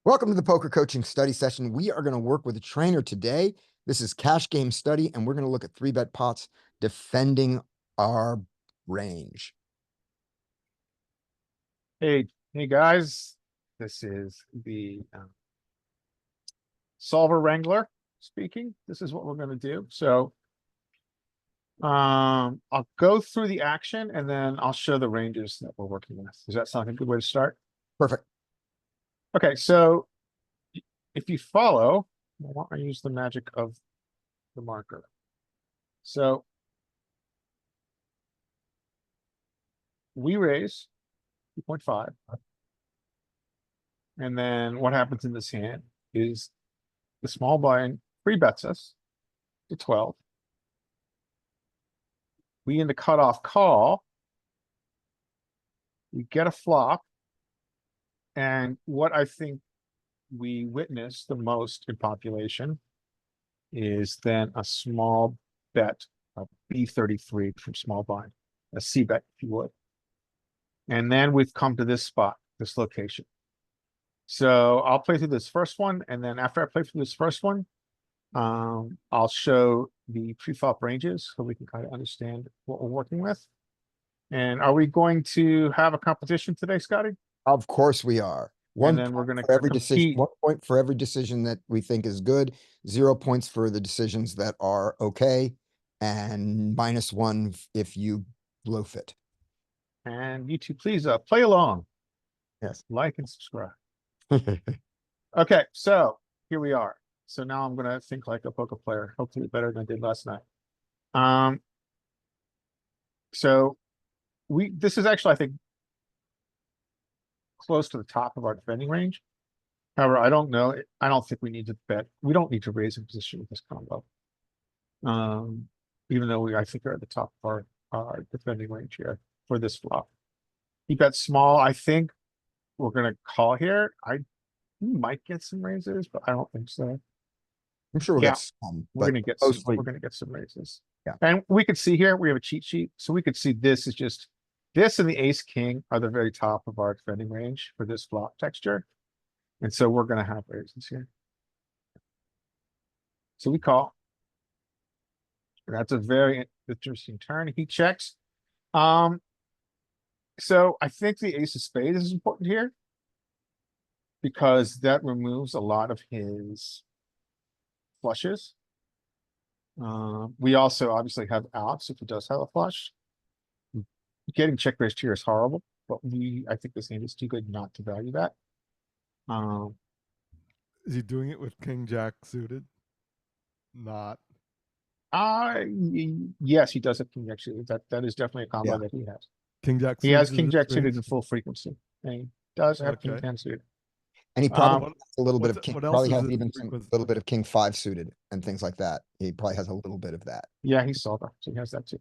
Welcome to the poker coaching study session. We are going to work with a trainer today. This is cash game study, and we're going to look at 3-bet pots defending our range. Hey guys, this is the Solver Wrangler speaking. This is what we're going to do. So I'll go through the action and then I'll show the ranges that we're working with. Does that sound like a good way to start? Perfect. Okay, so if you follow, why don't I use the magic of the marker? So we raise 2.5. And then what happens in this hand is the small blind free bets us to 12. We in the cutoff call. We get a flop. And what I think we witness the most in population is then a small bet, a B33 from small blind, a C bet, if you would. And then we've come to this spot, this location. So I'll play through this first one. And then after I play through this first one, I'll show the pre-flop ranges so we can kind of understand what we're working with. And are we going to have a competition today, Scotty? Of course we are. And then we're going to For every decision, compete. 1 point for every decision that we think is good, 0 points for the decisions that are okay, and -1 if you loaf it. And you two, please play along. Yes. Like and subscribe. Okay, so here we are. So now I'm gonna think like a poker player, hopefully better than I did last night. So this is actually, I think, close to the top of our defending range. However, I don't know. I don't think we need to bet. We don't need to raise in position with this combo. Even though I think are at the top of our defending range here for this flop. He bet small. I think we're gonna call here. We might get some raises, but I don't think so. I'm sure we'll Yeah, get some, we're but gonna get mostly, we're gonna get some raises. Yeah. And we could see here we have a cheat sheet, so we could see this is just this and the ace king are the very top of our defending range for this flop texture. And so we're gonna have raises here. So we call. That's a very interesting turn. He checks. So I think the ace of spades is important here because that removes a lot of his flushes. We also obviously have outs if he does have a flush. Getting check raised here is horrible, but I think this hand is too good not to value that. Is he doing it with king jack suited? Not. Yes, he does have king jack suited. That is definitely a combo Yeah. that he has. King jack He has suited king is jack his suited range? in full frequency. And he does have king Okay. 10 suited. and he probably Um, has a little bit what's of it- king, what else probably is has his even some frequency? little bit of king 5 suited and things like that. He probably has a little bit of that. Yeah, he's solver, so he has that too.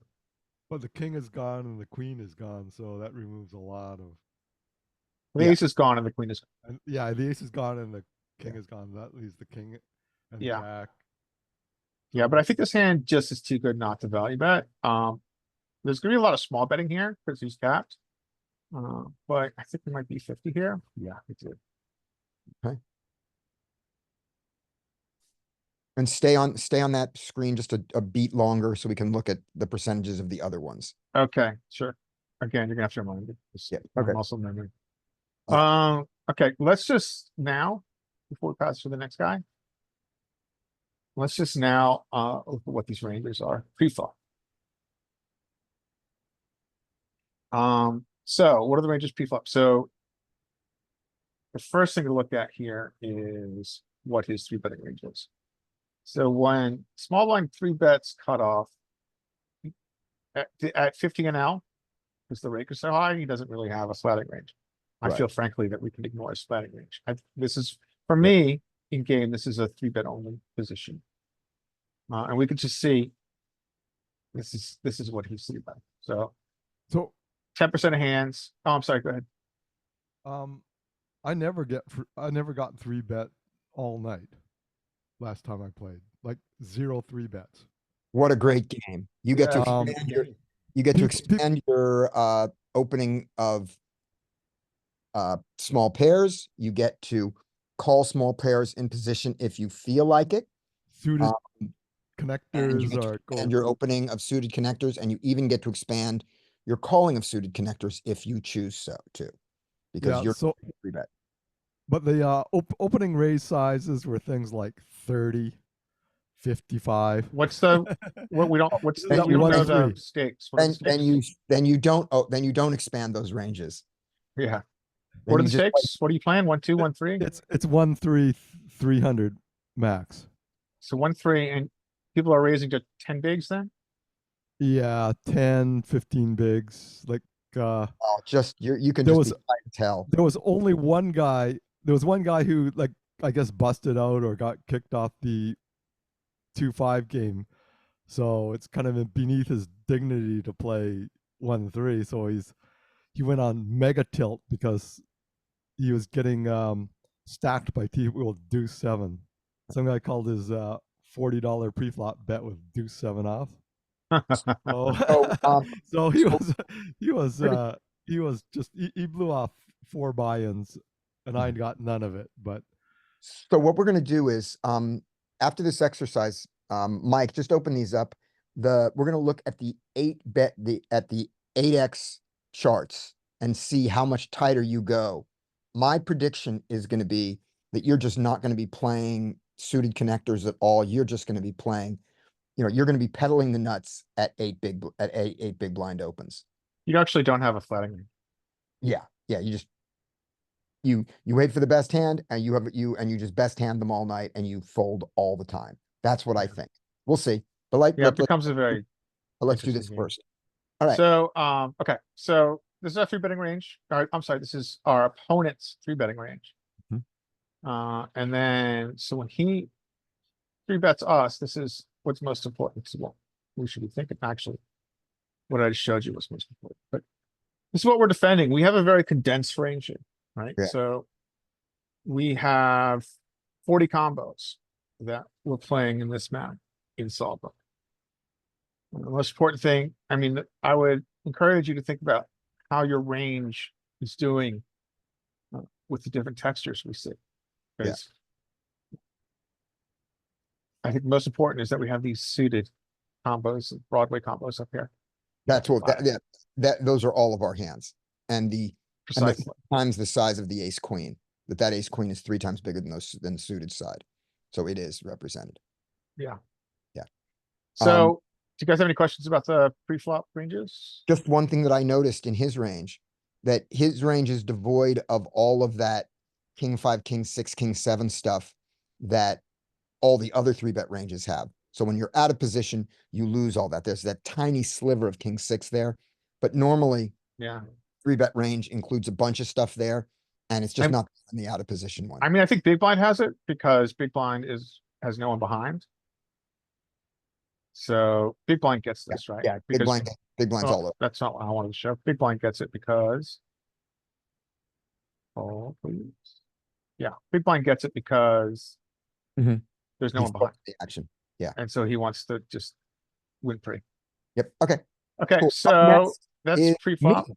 But the king is gone and the queen is gone, so that removes a lot of. The Yeah. ace is gone and the queen is. And yeah, the ace is gone and the king is gone. That leaves the king and Yeah. jack. Yeah, but I think this hand just is too good not to value bet. There's gonna be a lot of small betting here because he's capped. But I think there might be 50 here. Yeah, we do. And stay on that screen just a beat longer so we can look at the percentages of the other ones. Okay, sure. Again, you're gonna have to remind me. Yeah, My okay. muscle memory. Yeah. Okay, let's just now, before we pass to the next guy. Let's just now look at what these ranges are pre-flop. So what are the ranges pre-flop? So the first thing to look at here is what his 3-betting range is. So when small blind 3-bets cut off at 50 and L, because the rake is so high, he doesn't really have a slatting range. I Right. feel frankly that we can ignore his slatting range. This is, for me, in game, this is a 3-bet only position. And we can just see this is what he's 3-betting. So So 10% of hands. Oh, I'm sorry, go ahead. I never got 3-bet all night last time I played. Like 0 3-bets. What a great game. You get to Yeah, expand your, you get to expand your opening of small pairs. You get to call small pairs in position if you feel like it. Suited Um, and you connectors get to are expand go. your opening of suited connectors, and you even get to expand your calling of suited connectors if you choose so to, because Yeah. you're So, three bet. but the opening raise sizes were things like 30, 55. What's the, what we don't, what's This the, is we don't know the 1-3. stakes. What are the stakes? Then you don't expand those ranges. Yeah. Then What are you the just stakes? What are you playing? 1, 2, 1, 3? It's 1-3, 300 max. So 1, 3, and people are raising to 10 bigs then? Yeah, 10, 15 bigs. Like just you can there just was be tight as hell. there was only one guy. There was one guy who, like, I guess, busted out or got kicked off the 2-5 game. So it's kind of beneath his dignity to play 1-3. So he went on mega tilt because he was getting stacked by people with deuce 7. Some guy called his $40 pre-flop bet with deuce 7 off. Oh, So, so he so was he was pretty- he was just he blew off 4 buy-ins, and I got none of it. But So what we're gonna do is, after this exercise, Mike, just open these up. We're gonna look at the 8x charts and see how much tighter you go. My prediction is gonna be that you're just not gonna be playing suited connectors at all. You're just gonna be playing, you're gonna be peddling the nuts at eight big blind opens. You actually don't have a flatting range. Yeah, you just, you wait for the best hand and you just best hand them all night and you fold all the time. That's what I think. We'll see. But Yeah, it becomes a very let's do interesting this game. first. All right. So, okay, so this is our 3 betting range. I'm sorry, this is our opponent's 3 betting range. Mhm. And then, so when he 3 bets us, this is what's most important. This is what we should be thinking, actually. What I just showed you was most important, but this is what we're defending. We have a very condensed range here, right? Yeah. So we have 40 combos that we're playing in this map in Solver. The most important thing, I mean, I would encourage you to think about how your range is doing with the different textures we see. Because I think the most important is that we have these suited combos, Broadway combos up here. That's what, those are all of our hands. And the Precisely. times the size of the ace queen, that ace queen is 3 times bigger than the suited side. So it is represented. So, do you guys have any questions about the pre-flop ranges? Just one thing that I noticed in his range, that his range is devoid of all of that king 5, king 6, king 7 stuff that all the other 3-bet ranges have. So when you're out of position, you lose all that. There's that tiny sliver of king 6 there. But normally, Yeah. 3-bet range includes a bunch of stuff there, and it's just I'm- not in the out of position one. I mean, I think Big Blind has it because Big Blind has no one behind. So Big Blind gets this, right? Yeah, Because, big blind's well, all over. that's not what I wanted to show. Big Blind gets it because. Oh, please. Yeah, Big Blind gets it because. Mhm. There's no He's one behind, the action. and so he wants to just win free. Yep, okay. Okay, Cool. Up so next that's is pre-flop. me.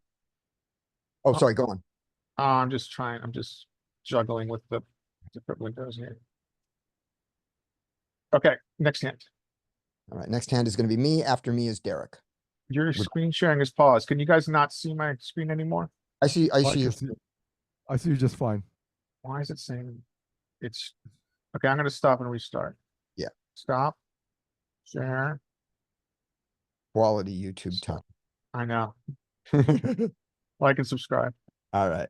Oh, sorry, go on. I'm just juggling with the different windows here. Okay, next hand. All right, next hand is gonna be me. After me is Derek. Your Would- screen sharing is paused. Can you guys not see my screen anymore? I see I your can see, I see you just fine. Why is it saying it's, okay, I'm gonna stop and restart. Yeah. Stop. Share. quality YouTube time. I know. Like and subscribe. All right,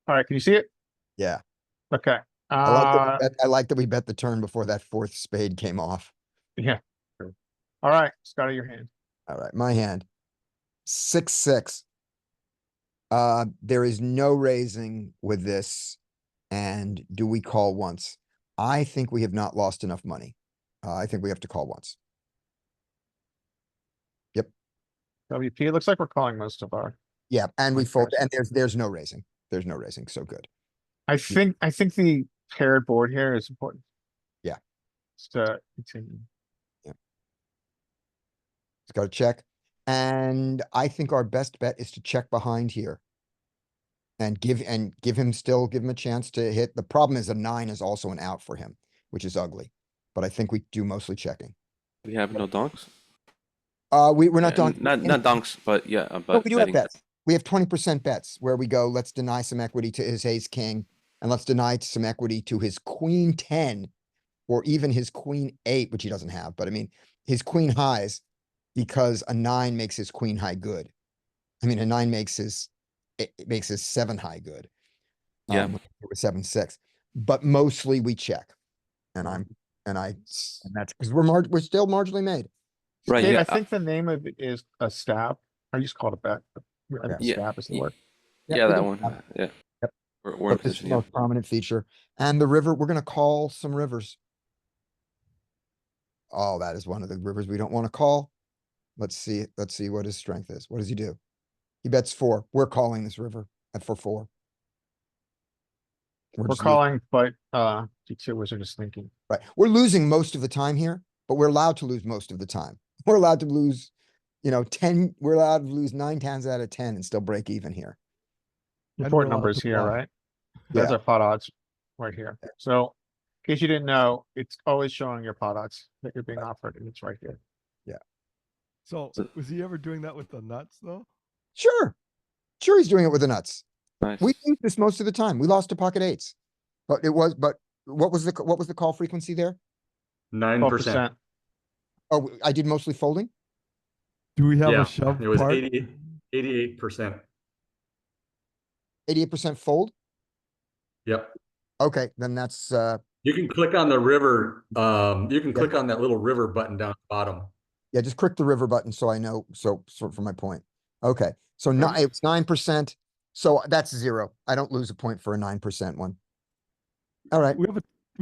All right, can you see it? yeah. Okay. I like that we bet the turn before that 4th spade came off. Yeah. All right, Scotty, your hand. All right, my hand. 6-6. There is no raising with this. And do we call once? I think we have not lost enough money. I think we have to call once. WP, it looks like we're calling most of our. Yeah, and we Like fold, this. and there's no raising. There's no raising, so good. I think the paired board here is important. Yeah. Just to continue. It's got to check. And I think our best bet is to check behind here. And give him a chance to hit. The problem is a 9 is also an out for him, which is ugly. But I think we do mostly checking. We have no donks. We're not done. Not donks, but yeah, No, but we do have betting. bets. We have 20% bets where we go, let's deny some equity to his ace king. And let's deny some equity to his queen 10. Or even his queen 8, which he doesn't have, but I mean, his queen highs. Because a 9 makes his queen high good. I mean, a 9 makes it makes his 7 high good. Yeah. With 7-6, but mostly we check. And that's because we're still marginally made. Right. Nate, Yeah. I think the name of it is a stab. I used to call it a bet. But I think Yeah. stab is the word. Yeah, we that can one. have- Yeah. Yep. We're in But this is position. the Yeah. most prominent feature. And the river, we're gonna call some rivers. Oh, that is one of the rivers we don't want to call. Let's see what his strength is. What does he do? He bets 4. We're calling this river at 4. We're just calling, but G2 Wizard is thinking. right. We're losing most of the time here, but we're allowed to lose most of the time. We're allowed to lose, 10, we're allowed to lose 9 times out of 10 and still break even here. And Important we're allowed numbers to here, bluff. right? That's Yeah. our pot odds right here. So in case you didn't know, it's always showing your pot odds that you're being offered and it's right here. So So- was he ever doing that with the nuts though? Sure. Sure, he's doing it with the nuts. Nice. We do this most of the time. We lost to pocket 8s. But what was the call frequency there? 9%. 12%. Oh, I did mostly folding? Do we have Yeah, a shove it was part? 88%. 88% fold? Yep. Okay, then that's, You can click on the river. You can click on that little river button down at the bottom. yeah, just click the river button so I know, so for my point. Okay, so it's 9%. So that's 0. I don't lose a point for a 9% one. All right, We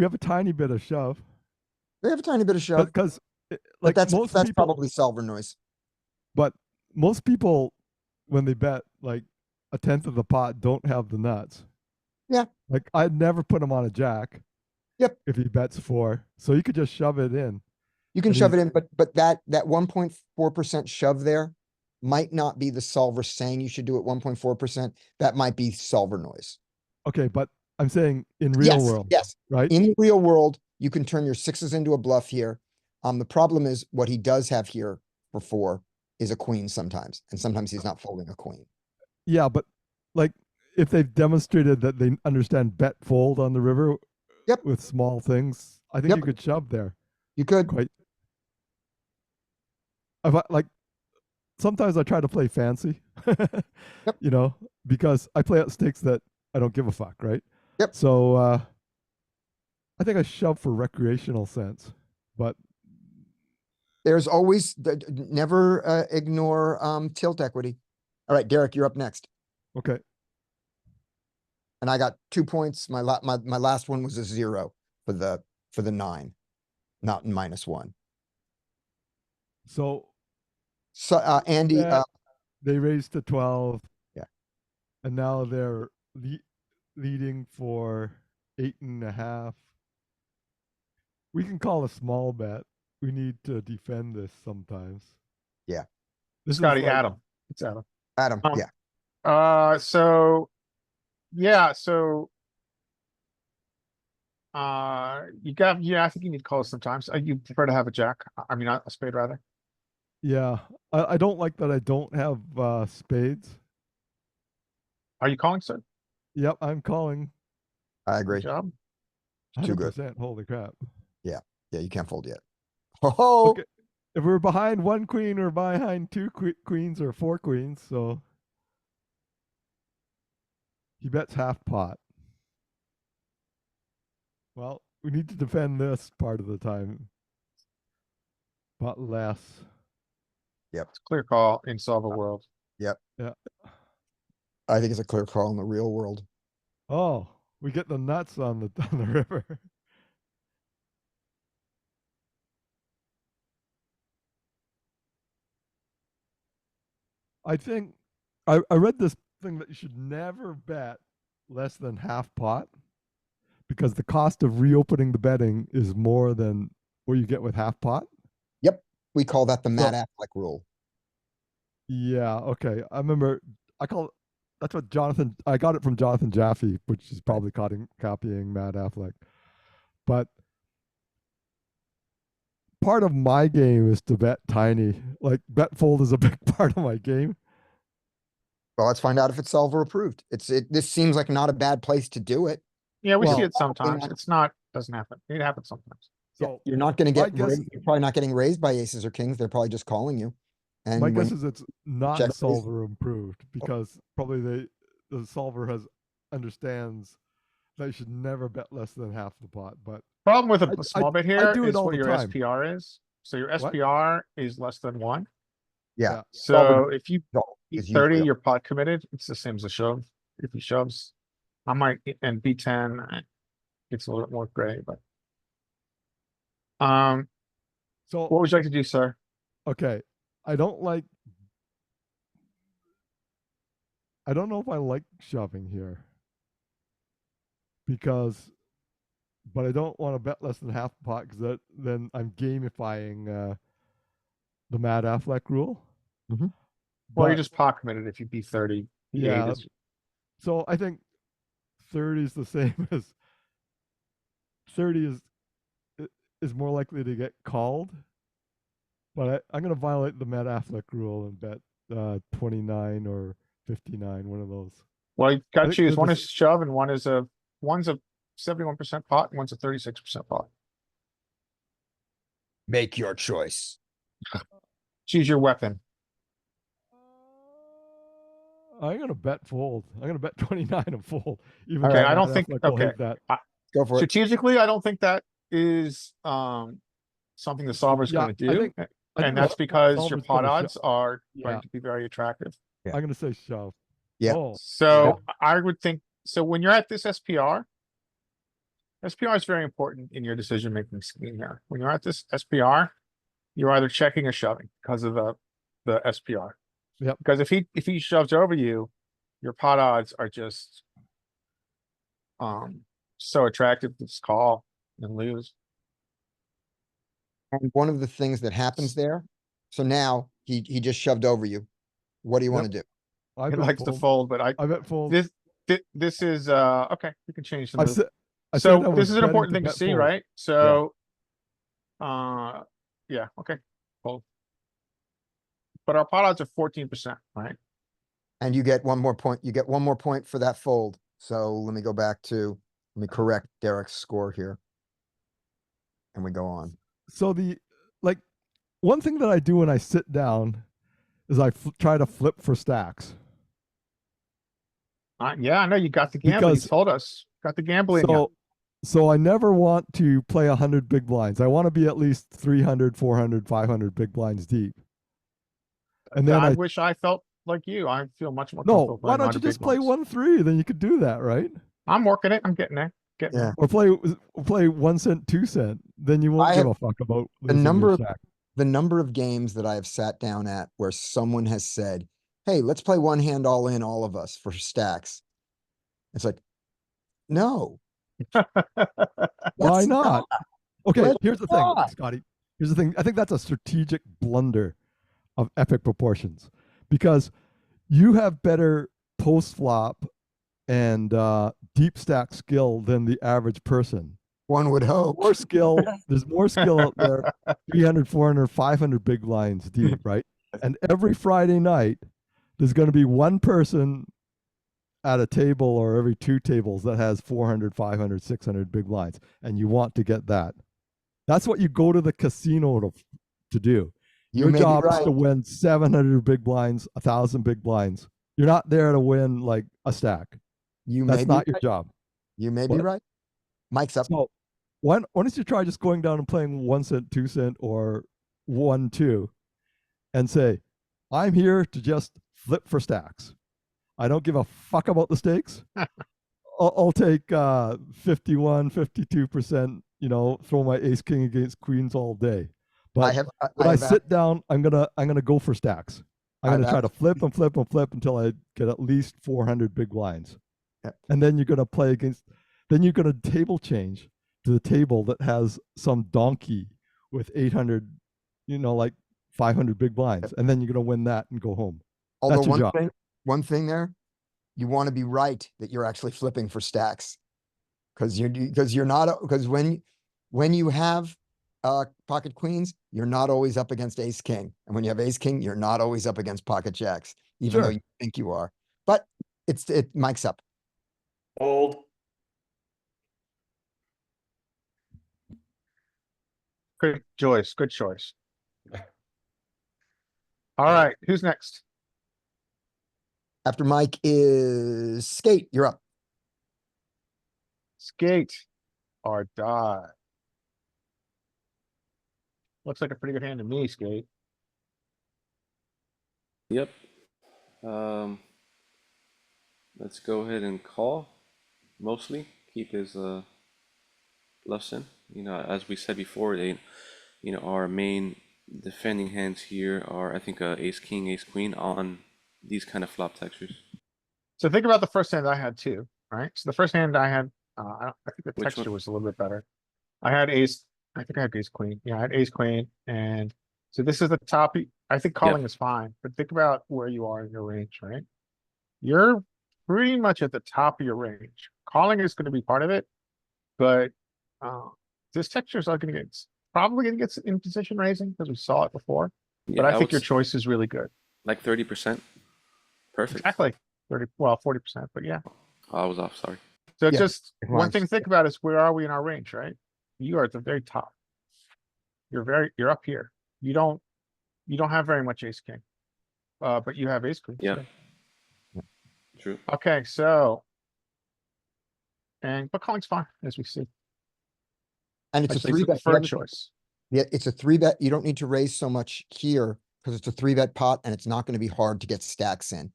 have a tiny bit of shove they have a tiny bit of shove, because but like that's most people, probably solver noise. but most people when they bet like a tenth of the pot don't have the nuts. Yeah. Like I'd never put him on a jack. Yep. If he bets 4, so you could just shove it in. You can And shove it he's- in, but that 1.4% shove there might not be the solver saying you should do it 1.4%. That might be solver noise. Okay, but I'm saying in real world, Yes, right? in the real world, you can turn your 6s into a bluff here. The problem is what he does have here for 4 is a queen sometimes, and sometimes he's not folding a queen. Yeah, but like if they've demonstrated that they understand bet fold on the river Yep. with small things, I think Yep. you could shove there You could, quite. Like sometimes I try to play fancy, because I play at stakes that I don't give a fuck, right? Yep. So I think I shove for recreational sense, but there's always, never ignore tilt equity. All right, Derek, you're up next. okay. And I got 2 points. My last one was a 0 for the 9, not -1. So So, Andy, Yeah. they raised to 12. Yeah. And now they're leading for 8.5. We can call a small bet. We need to defend this sometimes. Yeah. This is Scotty, like- Adam. It's Adam. Adam, Um, yeah, So I think you need calls sometimes. You prefer to have a jack. I mean, a spade rather. Yeah. I don't like that I don't have spades. Are you calling, sir? Yep, I'm calling I agree. Good job. Too good. 100%. Holy crap. Yeah, you can't fold yet. Oh, Okay. If we're behind 1 queen or behind 2 queens or 4 queens, so he bets half pot. Well, we need to defend this part of the time, but less. It's a clear call in solver world. I think it's a clear call in the real world. Oh, we get the nuts on the on the river. I think I read this thing that you should never bet less than half pot because the cost of reopening the betting is more than what you get with half pot. We call that the So- Matt Affleck rule. Yeah, okay. I remember I call That's what Jonathan. I got it from Jonathan Jaffe, which is probably copying Matt Affleck. But part of my game is to bet tiny. Like bet fold is a big part of my game. Well, let's find out if it's solver approved. This seems like not a bad place to do it. Yeah, we Well, see it sometimes. not- It's not, doesn't happen. It happens sometimes. So You're not gonna my get, guess- you're probably not getting raised by aces or kings. They're probably just calling you. And my when- guess is it's not check raise- solver improved because probably the solver understands that you should never bet less than half the pot. But Problem with I- a small bit I here do it is all what the your time. SPR is. So your What? SPR is less than 1. yeah, So if you beat is 30, usually- you're pot committed. It's the same as a shove. If he shoves, I might, and B10, it's a little bit more gray, but. so What would you like to do, sir? okay, I don't know if I like shoving here but I don't want to bet less than half the pot because then I'm gamifying the Matt Affleck rule. Mhm. Well, you're But- just pot committed if you beat 30. Yeah. is- So I think 30 is the same as 30 is more likely to get called. But I'm gonna violate the Matt Affleck rule and bet 29 or 59, one of those. Well, you gotta think choose. they're One the is shove and one's a 71% pot and one's a 36% pot. Make your choice. Choose your weapon. I'm gonna bet fold. I'm gonna bet 29 and fold. Even Okay, though I don't Matt think- Affleck will hate okay. that. Go for it. Strategically, I don't think that is, something the solver's Yeah, gonna I do. think- I think And that's the because your solver's pot gonna odds are Yeah. going to be very attractive. I'm gonna say shove. Yeah. Oh, So I would think, so when you're at this SPR. SPR is very important in your decision-making scheme here. When you're at this SPR, you're either checking or shoving because of the SPR. Yep. Because if he shoves over you, your pot odds are just so attractive to just call and lose. And one of the things that happens there, so now he just shoved over you. What do you wanna do? I He bet likes to fold. fold, but I bet fold. this is, okay, you can change the I move. said, I So said I this was is an betting important thing to bet see, fold. right? So. Yeah, okay, fold. But our pot odds are 14%, right? And you get one more point. You get one more point for that fold. So let me go back to, let me correct Derek's score here. And we go on. So one thing that I do when I sit down is I try to flip for stacks. Yeah, I know you got the gamble, you Because- told us, got the gamble in ya. So I never want to play 100 big blinds. I want to be at least 300, 400, 500 big blinds deep. And then I I wish I felt like you, I feel much more no, comfortable. why playing don't you 100 big just play blinds. 1-3? Then you could do that, right? I'm working it, I'm getting there, getting there. Or play 1 cent, 2 cent. Then you won't I give have a fuck about the losing your number of- stack. The number of games that I have sat down at where someone has said, hey, let's play one hand all in, all of us for stacks. It's like, no. Why let's not? Okay, Let's here's the thing, not. Scotty. Here's the thing. I think that's a strategic blunder of epic proportions because you have better post flop and deep stack skill than the average person. One would hope. More skill. There's more skill out there. 300, 400, 500 big lines deep, right? And every Friday night, there's going to be one person at a table or every 2 tables that has 400, 500, 600 big lines, and you want to get that. That's what you go to the casino to do. You Your may be job is right. to win 700 big blinds, 1,000 big blinds. You're not there to win like a stack. You may That's be not your right. job. You may be What? right. Mike's up. So why don't you try just going down and playing 1 cent, 2 cent, or 1, 2, and say, I'm here to just flip for stacks. I don't give a fuck about the stakes. I'll take 51, 52%, throw my ace king against queens all day. But when I have sit down, I'm gonna go for stacks. I'm I've gonna try to flip and flip and flip until I get at least 400 big blinds. Yep. And then you're gonna play against. Then you're gonna table change to the table that has some donkey with 800, like 500 big blinds, and then you're gonna win that and go home. although your job. one thing there, you want to be right that you're actually flipping for stacks. Because you're not, because when you have pocket queens, you're not always up against ace king. And when you have ace king, you're not always up against pocket jacks, even though Sure. you think you are. But it mics up. Fold. Good choice, good choice. All right, who's next? After Mike is Skate, you're up. Skate or die. Looks like a pretty good hand to me, Skate. Yep. Let's go ahead and call, mostly. Keep his bluffs in. You know, as we said before, our main defending hands here are, I think, ace king, ace queen on these kind of flop textures. So think about the first hand I had too, right? So the first hand I had, I think the Which texture one? was a little bit better. I had ace, I think I had ace queen. Yeah, I had ace queen, and so this is the top. I think calling is fine, but think about where you are in your range, right? You're pretty much at the top of your range. Calling is going to be part of it, but this texture is not going to get, probably going to get in position raising because we saw it before. Yeah, But I would think your s- choice is really good. like 30%. Perfect. Exactly. 30, well, 40%, but yeah. Oh, I was off, sorry. So Yeah, just one lines. thing to think about is where are we in our range, right? You are at the very top. You're up here. You don't have very much ace king. But you have ace queen. Yeah. so- True. Okay, so. But calling's fine, as we see. And it's a Actually, three bet. preferred choice. Yeah, it's a three bet. You don't need to raise so much here because it's a three bet pot and it's not going to be hard to get stacks in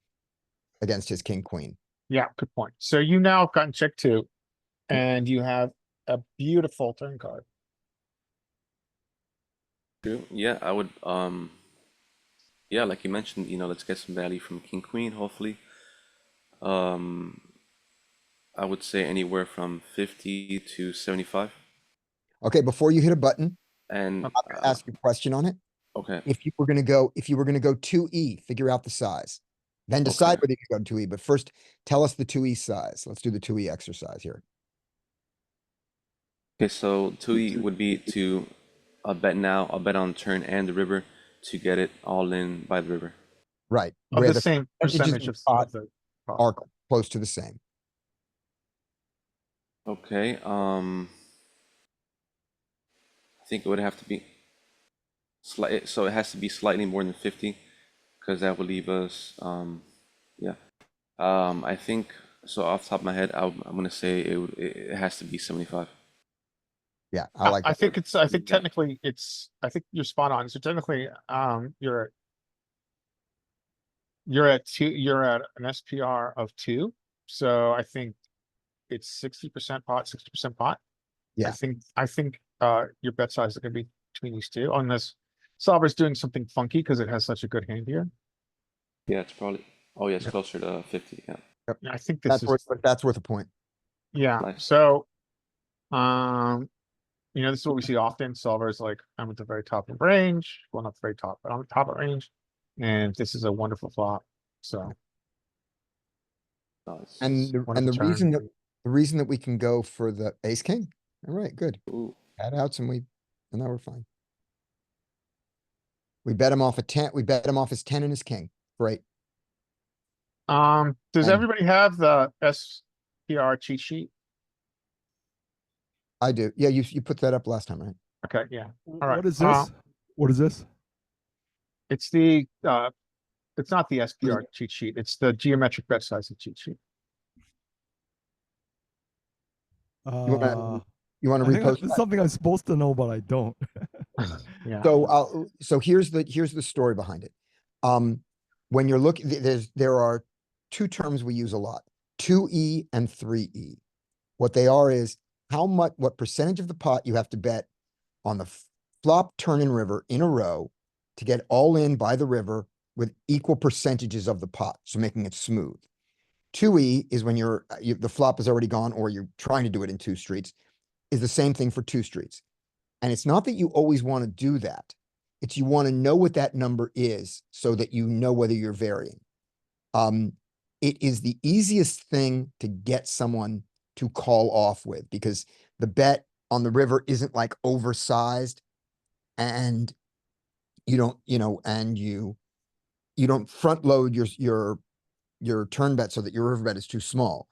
against his king, queen. Yeah, good point. So you now have gotten check two, and you have a beautiful turn card. True. Yeah, I would yeah, like you mentioned, let's get some value from king queen, hopefully. I would say anywhere from 50 to 75. Okay, before you hit a button, And I'm gonna ask you a question on it. okay. If you were gonna go 2E, figure out the size. Then decide Okay. whether you go to 2E, but first tell us the 2E size. Let's do the 2E exercise here. Okay, so 2E would be to bet now, I'll bet on turn and the river to get it all in by the river. Right. Of Where the the same percentages percentage of of pot the. pot. are close to the same. Okay, I think it would have to be slight, so it has to be slightly more than 50, because that would leave us, yeah. I think, so off the top of my head, I'm gonna say it has to be 75. Yeah, I like I that. think I think Yeah. technically I think you're spot on. So technically, you're you're at an SPR of 2. So I think it's 60% pot, 60% pot. Yeah. I think your bet size is gonna be between these two, unless solver's doing something funky because it has such a good hand here. Yeah, it's probably, oh yeah, it's closer to 50, yeah. I think this is, That's worth a point. yeah, Nice. so. This is what we see often. Solver's like, I'm at the very top of range, well, not the very top, but I'm at the top of range. And this is a wonderful flop, so. Nice. And the wonderful turn. the reason that we can go for the ace king. All right, good. Ooh, Add outs and now we're fine. We bet him off a 10. We bet him off his 10 and his king. Great. Does And- everybody have the SPR cheat sheet? I do. Yeah, you put that up last time, right? Okay, yeah, right. What is this? What is this? It's the, it's not the SPR cheat sheet, it's the geometric bet size cheat sheet. You wanna I think repost this is that? something I'm supposed to know, but I don't. Yeah, So here's the story behind it. When you're looking, there are two terms we use a lot, 2E and 3E. What they are is what percentage of the pot you have to bet on the flop, turn and river in a row to get all in by the river with equal percentages of the pot, so making it smooth. 2E is when the flop is already gone or you're trying to do it in 2 streets, is the same thing for 2 streets. And it's not that you always want to do that. It's you want to know what that number is so that you know whether you're varying. it is the easiest thing to get someone to call off with, because the bet on the river isn't like oversized, and you don't, and you don't front load your turn bet so that your river bet is too small.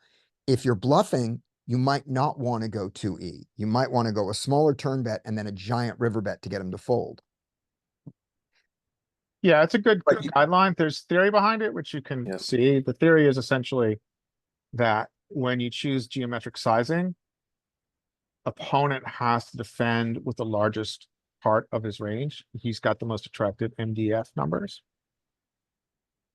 If you're bluffing, you might not want to go 2E. You might want to go a smaller turn bet and then a giant river bet to get him to fold. Yeah, it's a good But you- guideline. There's theory behind it, which you can Yep. see. The theory is essentially that when you choose geometric sizing, opponent has to defend with the largest part of his range. He's got the most attractive MDF numbers.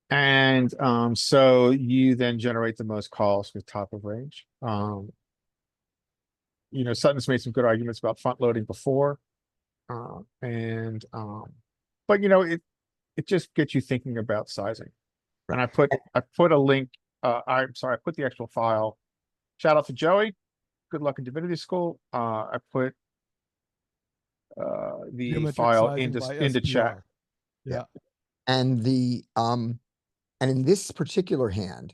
And so you then generate the most calls with top of range. Sutton's made some good arguments about front loading before. But it just gets you thinking about sizing. And I put a link, I'm sorry, I put the actual file. Shout out to Joey. Good luck in Divinity School. I put the Geometric file sizing into by chat. SPR. Yeah. And and in this particular hand,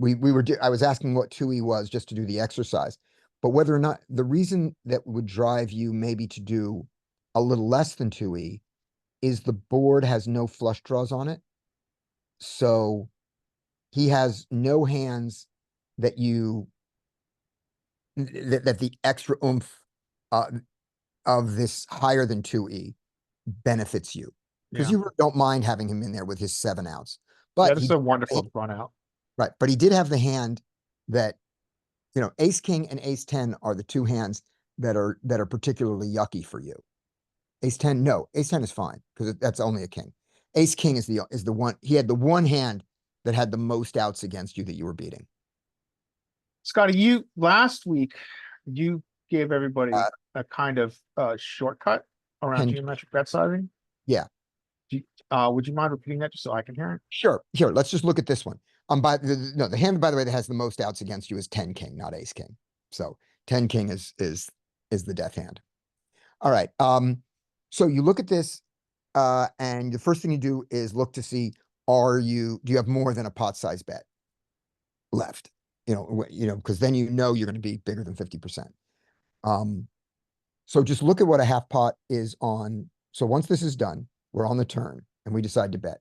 I was asking what 2E was just to do the exercise, but whether or not the reason that would drive you maybe to do a little less than 2E is the board has no flush draws on it. So he has no hands that that the extra oomph of this higher than 2E benefits you. Because Yeah. you don't mind having him in there with his 7 outs. Yeah, But this he is a wonderful run out. right, but he did have the hand that, ace king and ace 10 are the two hands that are particularly yucky for you. Ace 10, no, ace 10 is fine because that's only a king. Ace king is the one, he had the one hand that had the most outs against you that you were beating. Scotty, last week, you gave everybody Uh, a kind of shortcut around Ken- geometric bet sizing. Yeah. Would you mind repeating that just so I can hear it? Sure. Here, let's just look at this one. The hand, by the way, that has the most outs against you is 10 king, not ace king. So 10 king is the death hand. All right. So you look at this, and the first thing you do is look to see, do you have more than a pot size bet left? Because then you're going to be bigger than 50%. So just look at what a half pot is on. So once this is done, we're on the turn and we decide to bet.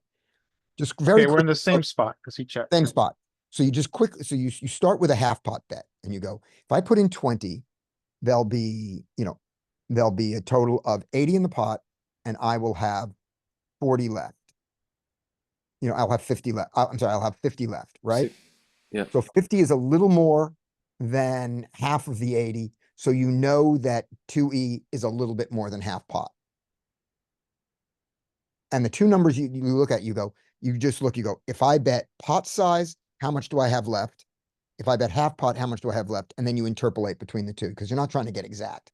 Just very Okay, we're in quick- the same spot because he checked. same spot. So you just you start with a half pot bet and you go, if I put in 20, there'll be a total of 80 in the pot and I will have 40 left. I'll have 50 left. I'm sorry, I'll have 50 left, right? Yeah. So 50 is a little more than half of the 80. So you know that 2E is a little bit more than half pot. And the two numbers you look at, you go, if I bet pot size, how much do I have left? If I bet half pot, how much do I have left? And then you interpolate between the two because you're not trying to get exact.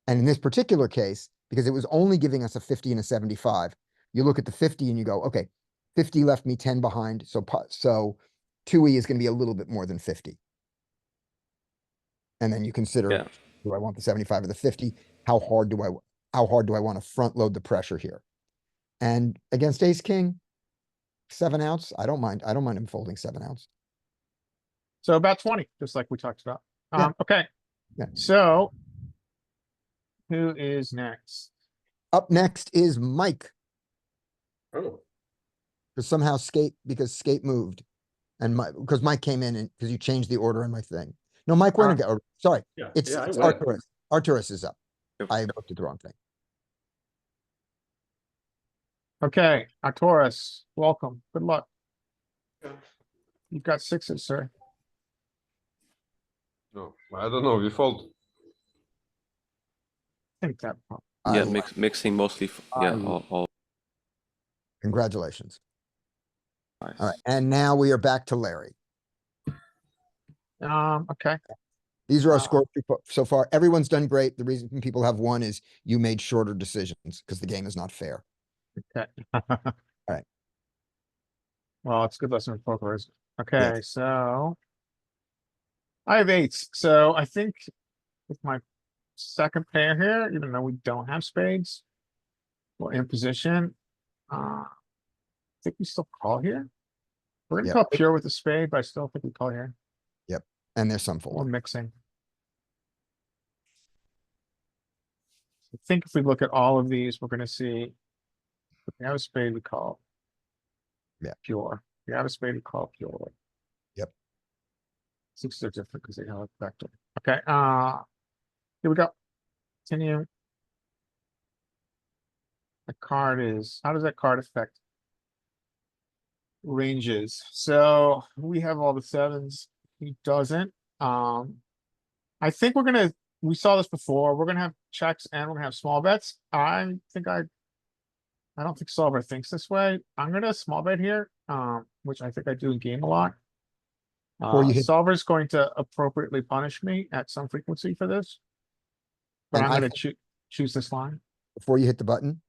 And in this particular case, because it was only giving us a 50 and a 75, you look at the 50 and you go, okay, 50 left me 10 behind. So 2E is going to be a little bit more than 50. And then you consider, Yeah. do I want the 75 or the 50? How hard do I want to front load the pressure here? And against ace king, 7 outs, I don't mind him folding 7 outs. So about 20, just like we talked about. Yeah. Okay, Yeah. so who is next? Up next is Mike, Oh, because skate moved. And because Mike came in and because you changed the order in my thing. No, Mike went again. Sorry, yeah. it's Yeah, I went. Arturus. Arturus is up. Yep. I looked at the wrong thing. Okay, Arturus, welcome. Good luck. You've got 6s, sir. No, I don't know. We fold. I think that. I Yeah, like- mixing mostly. Yeah, all Congratulations. nice. All right, and now we are back to Larry. Okay. These are our Wow. scores so far. Everyone's done great. The reason people have won is you made shorter decisions because the game is not fair. Okay. right. Well, it's a good lesson in poker, isn't it? Okay, so I have 8s. So I think with my second pair here, even though we don't have spades, we're in position. I think we still call here. We're gonna Yeah. call pure with a spade, but I still think we call here. And there's some We're fold. mixing. I think if we look at all of these, we're gonna see. If we have a spade, we call. Yeah. Pure. If we have a spade, we call pure. Yep. Sixes are different because they have a vector. Okay, here we go. Continue. The card is, how does that card affect? Ranges, so we have all the sevens, he doesn't, I think we saw this before, we're gonna have checks and we're gonna have small bets, I don't think solver thinks this way, I'm gonna small bet here, which I think I do in game a lot. Before you hit- Solver's going to appropriately punish me at some frequency for this. But And I'm I gonna choose this line. Before you hit the button.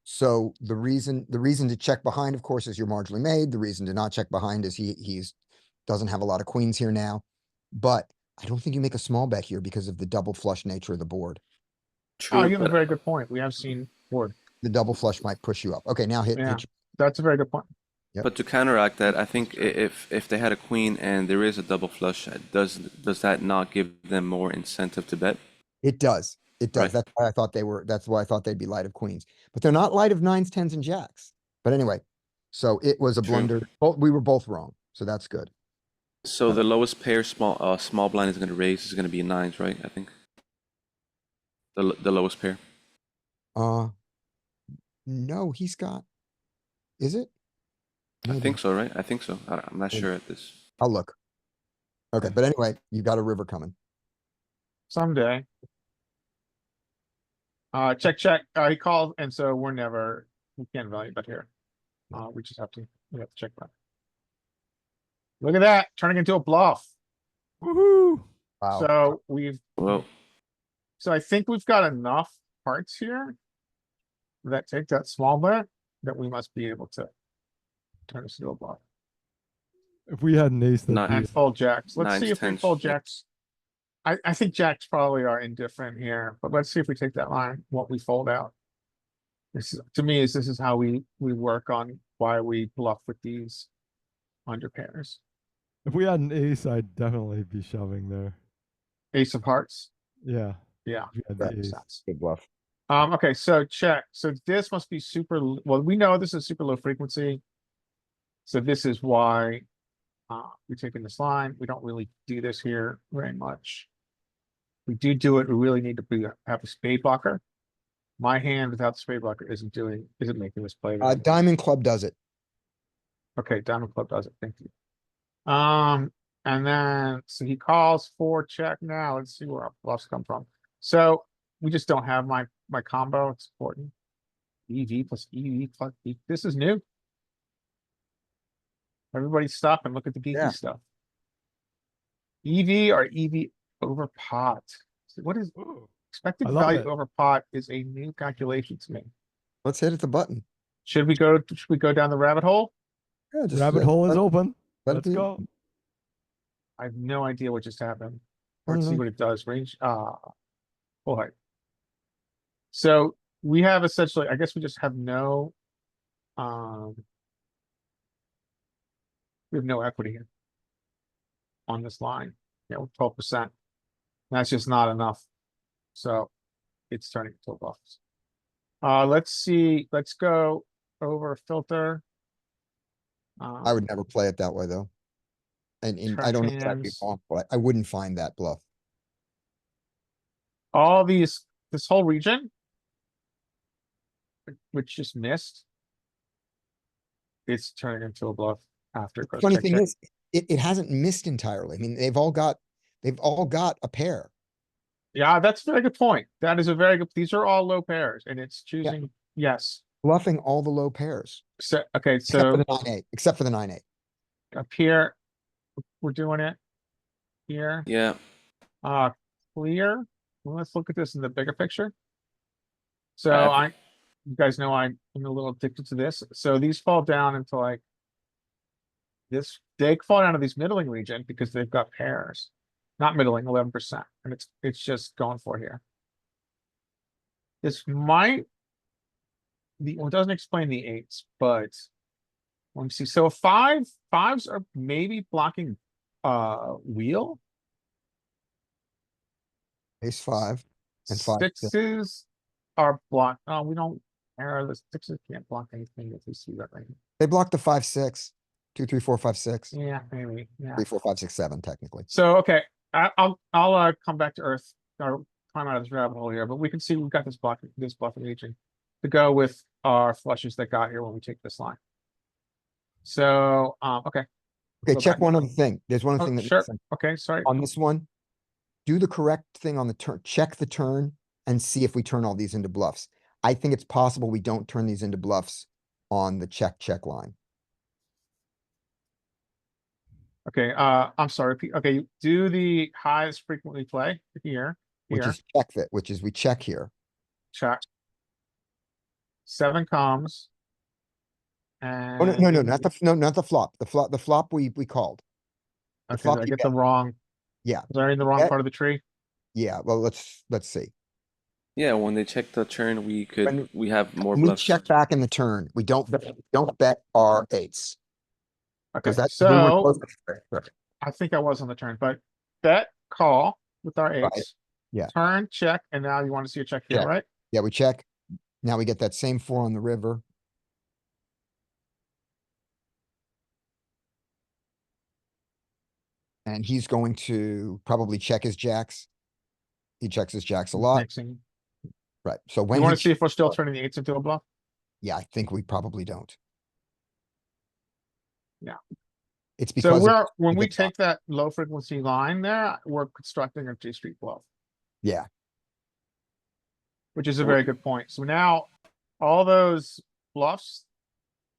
So the reason to check behind, of course, is you're marginally made. The reason to not check behind is he's doesn't have a lot of queens here now. But I don't think you make a small bet here because of the double flush nature of the board. Oh, True, you have a but very good point, we have seen board, The double flush might push you up. Okay, now hit. Yeah. hit that's a very good point. Yep. But to counteract that, I think if they had a queen and there is a double flush, does that not give them more incentive to bet? It does. It does. Right. That's why I thought that's why I thought they'd be light of queens, but they're not light of nines, tens and jacks. But anyway, so it was a True. blunder. We were both wrong. So that's good. So the lowest pair small blind is going to raise is going to be nines, right? I think the lowest pair. No, he's got, is it? I Maybe. think so, right? I think so. I'm not sure at this. I'll look. Okay, but anyway, you got a river coming. Someday. Check, he called, and so we can't value bet here. We have to check that. Look at that, turning into a bluff. Woohoo! Wow. So so I think we've got enough parts here. That take that small bet, that we must be able to. Turn this into a bluff If we had an ace, that'd Not- be and fold jacks. Let's see Nines, if we tens, fold yeah. jacks. I think jacks probably are indifferent here, but let's see if we take that line, what we fold out. This is, to me, this is how we work on why we bluff with these under pairs. if we had an ace, I'd definitely be shoving there. Ace of hearts, Yeah, yeah. if we had That the makes ace. sense. Good bluff. Okay, so check. So this must be well, we know this is super low frequency. So this is why we're taking this line. We don't really do this here very much. We do it. We really need to have a spade blocker. My hand without the spade blocker isn't making this play. very good. Diamond Club does it. Okay, Diamond Club does it. Thank you. And then so he calls for check now. Let's see where our bluffs come from. So we just don't have my combo. It's important. EV plus EV plus EV. This is new. Everybody stop and look at the geeky Yeah. stuff. EV or EV over pot. So what is Ooh, expected I love value it. over pot is a new calculation to me. Let's hit at the button. Should we go down the rabbit hole? Yeah, just rabbit let- hole is let- open. let it Let's be. go. I have no idea what just happened. I Let's don't see know. what it does. Range, full height. So we have essentially, I guess we just have no, we have no equity here. On this line, 12%. That's just not enough. So it's turning into bluffs. Let's see, let's go over filter. I would never play it that way, though. And I don't know if that'd be hands. wrong, but I wouldn't find that bluff. All these, this whole region. Which just missed. It's turning into a bluff after. it goes Funny check, thing check. is, it hasn't missed entirely. I mean, they've all got a pair. Yeah, that's a very good point. That is a very good, these are all low pairs and it's choosing, yes. Bluffing all the low pairs, So, okay, except for so the 9-8, except for the 9-8. up here, we're doing it. Here, Yeah, clear. Well, let's look at this in the bigger picture. So Uh, you guys know I'm a little addicted to this. So these fall down into like. This, they fall down to these middling region because they've got pairs. Not middling, 11%, and it's just going for here. This might. Well, it doesn't explain the eights, but Let me see. So fives are maybe blocking wheel. Ace five and five. six. Sixes are blocked. Oh, we don't. The sixes can't block anything if we see that right. They block the 5-6, 2, 3, 4, 5, 6, Yeah, maybe. Yeah. 3, 4, 5, 6, 7, technically. So okay, I'll come back to earth or climb out of this rabbit hole here, but we can see we've got this bluffing agent to go with our flushes that got here when we take this line. So okay. Okay, Go check back. one other thing. There's one other Oh, thing that sure. makes sense. Okay, sorry. On this one, do the correct thing on the turn, check the turn and see if we turn all these into bluffs. I think it's possible we don't turn these into bluffs on the check line. Okay, I'm sorry. Okay, do the highest frequently play here, Which here, is check that, which is we check here. check. 7 comes. Oh, And. no, not the flop. The flop we called. The Okay, flop did I you get the bet. wrong? Yeah. Was I in the wrong Bet. part of the tree? Yeah, well, let's see. Yeah, when they check the turn, we have more When we bluffs. check back in the turn, we don't bet our eights. Okay, Because that's when we're so close to it. I think I was on the turn, but bet, call with our eights. Yeah. Turn, check, and now you want to see a check here, Check. right? Yeah, we check. Now we get that same 4 on the river. And he's going to probably check his jacks. He checks his jacks a lot, Mixing. right? So You when want he to see if we're still checks- turning the eights into a bluff? yeah, I think we probably don't. Yeah. It's So because of- when we the top. take that low frequency line there, we're constructing a G-street bluff, Yeah, which is a very good point. So now all those bluffs